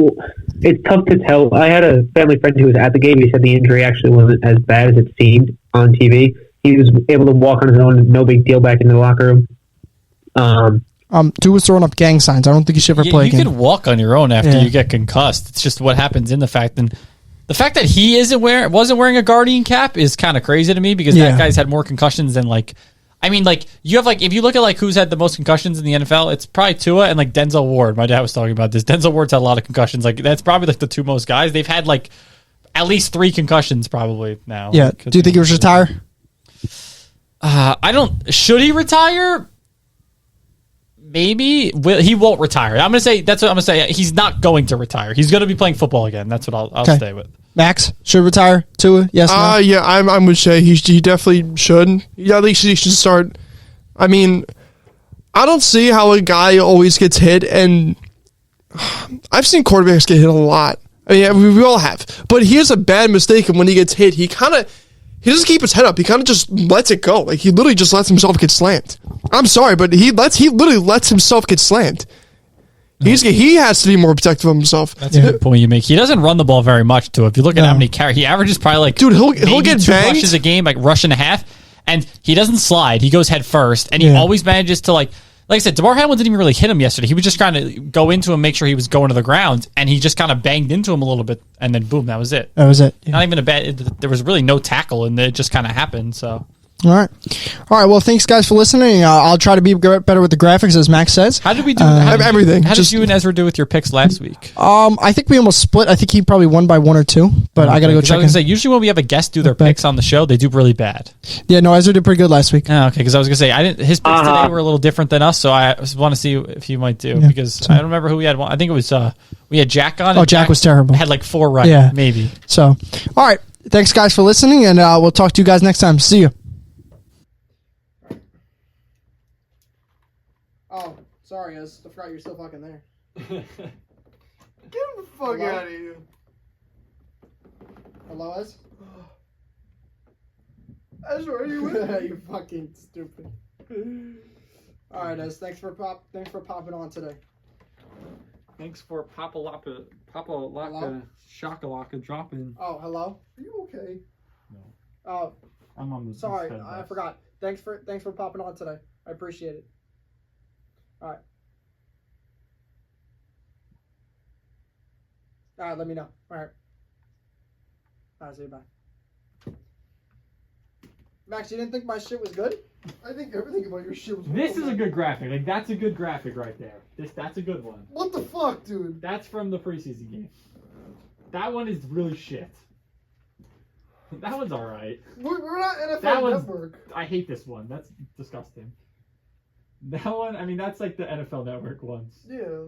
S4: It's tough to tell. I had a family friend who was at the game. He said the injury actually wasn't as bad as it seemed on TV. He was able to walk on his own, no big deal, back in the locker room.
S1: Tua was throwing up gang signs. I don't think he should ever play again.
S2: You could walk on your own after you get concussed. It's just what happens in the fact. And the fact that he wasn't wearing a Guardian cap is kind of crazy to me because that guy's had more concussions than you have if you look at who's had the most concussions in the NFL, it's probably Tua and Denzel Ward. My dad was talking about this. Denzel Ward's had a lot of concussions. That's probably the two most guys. They've had at least 3 concussions probably now.
S1: Yeah. Do you think he should retire?
S2: I don't. Should he retire? Maybe he won't retire. I'm gonna say that's what I'm gonna say. He's not going to retire. He's gonna be playing football again. That's what I'll stay with.
S1: Max should retire. Tua, yes. No?
S3: Yeah, I'm with Shay. He definitely should. Yeah, at least he should start. I mean, I don't see how a guy always gets hit, and I've seen quarterbacks get hit a lot. I mean, we all have. But he has a bad mistake, and when he gets hit, he doesn't keep his head up. He kind of just lets it go. He literally just lets himself get slammed. I'm sorry, but he literally lets himself get slammed. He has to be more protective of himself.
S2: That's a good point you make. He doesn't run the ball very much, too. If you look at how many carries, he averages probably
S3: he'll get
S2: 2
S3: banged.
S2: rushes a game, rush and a half, and he doesn't slide. He goes head first, and he always manages to like I said, DeMar Hamlin didn't even really hit him yesterday. He was just trying to go into him, make sure he was going to the ground, and he just kind of banged into him a little bit, and then boom, that was it.
S1: That was it.
S2: Not even a bad. There was really no tackle, and it just kind of happened. So
S1: All right. Well, thanks guys for listening. I'll try to be better with the graphics, as Max says.
S2: How did we do?
S3: everything.
S2: How
S3: Just-
S2: did you and Ezra do with your picks last week?
S1: I think we almost split. I think he probably won by 1 or 2, but I gotta go
S2: 'Cause
S1: check.
S2: I was gonna say, usually when we have a guest do their
S1: Back.
S2: picks on the show, they do really bad.
S1: Yeah, no, Ezra did pretty good last week.
S2: Oh, okay, because I was gonna say I didn't. His picks today were a little different than us, so I want to see if you might do because I don't remember who we had. I think it was we had Jack on.
S1: Oh,
S2: and
S1: Jack was terrible.
S2: Had like 4 right.
S1: Yeah.
S2: Maybe.
S1: So, all right. Thanks guys for listening, and we'll talk to you guys next time. See you. Oh, sorry, I forgot you're still fucking there.
S3: Get the fuck
S1: Hello?
S3: out of here.
S1: Hello, Ez?
S3: Ezra, are you with me?
S1: You fucking stupid. All right, Ez. Thanks for popping on today.
S2: Thanks for Papa
S1: Hello?
S2: Shakalaka dropping.
S1: Oh, hello.
S3: Are you okay?
S2: No.
S1: Oh,
S2: I'm on the.
S1: sorry, I forgot. Thanks for popping on today. I appreciate it. All right. All right, let me know. All right. All right, see you. Bye. Max, you didn't think my shit was good?
S3: I think everything about your shit was
S2: This is
S3: horrible.
S2: a good graphic. Like that's a good graphic right there. That's a good one.
S3: What the fuck, dude?
S2: That's from the preseason game. That one is really shit. That one's all right.
S3: We're not NFL
S2: That one's-
S3: Network.
S2: I hate this one. That's disgusting. That one, I mean, that's like the NFL Network ones.
S3: Yeah.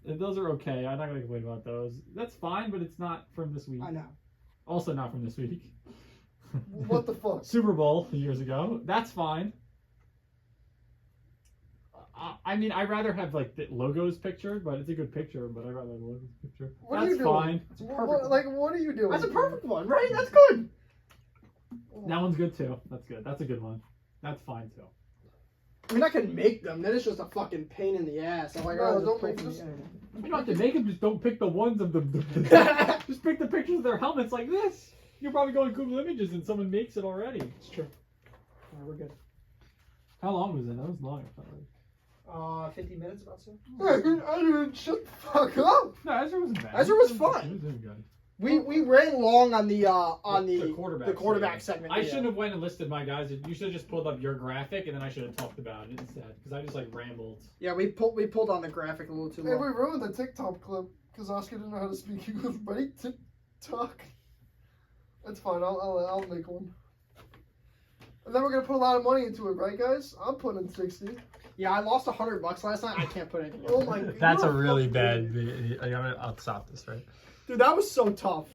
S2: Those are okay. I'm not gonna complain about those. That's fine, but it's not from this week.
S1: I know.
S2: Also not from this week.
S3: What the fuck?
S2: Super Bowl years ago. That's fine. I mean, I'd rather have like the logos pictured, but it's a good picture. But I'd rather have the logos picture.
S3: What are
S2: That's
S3: you doing?
S2: fine. It's a perfect.
S3: What are you doing?
S1: That's a perfect one, right? That's good.
S2: That one's good too. That's good. That's a good one. That's fine too.
S1: I mean, I can make them. Then it's just a fucking pain in the ass. I'm like,
S3: No,
S1: oh,
S3: don't
S1: just
S3: make this-
S2: You don't have to make them. Just don't pick the ones of the just pick the pictures of their helmets like this. You're probably going Google Images and someone makes it already.
S1: It's true. All right, we're good.
S2: How long was it? That was long. I felt like.
S1: 50 minutes about so.
S3: I didn't shut the fuck up.
S2: No, Ezra wasn't bad.
S1: Ezra was
S2: He
S1: fine.
S2: He was doing good.
S1: We ran long on the
S2: quarterback
S1: segment.
S2: I
S1: yeah.
S2: shouldn't have went and listed my guys. You should have just pulled up your graphic and then I should have talked about it instead because I just like rambled.
S1: Yeah, we pulled on the graphic a little too
S3: Hey, we
S1: long.
S3: ruined the TikTok clip because Oscar didn't know how to speak English. Ready? TikTok. That's fine. I'll make one. And then we're gonna put a lot of money into it, right, guys? I'm putting in 60.
S1: Yeah, I lost $100 last night. I can't put anything.
S3: Oh my god.
S2: That's a
S3: you're
S2: really
S3: fucking
S2: bad
S3: idiot.
S2: video. I'll stop this right.
S1: Dude, that was so tough.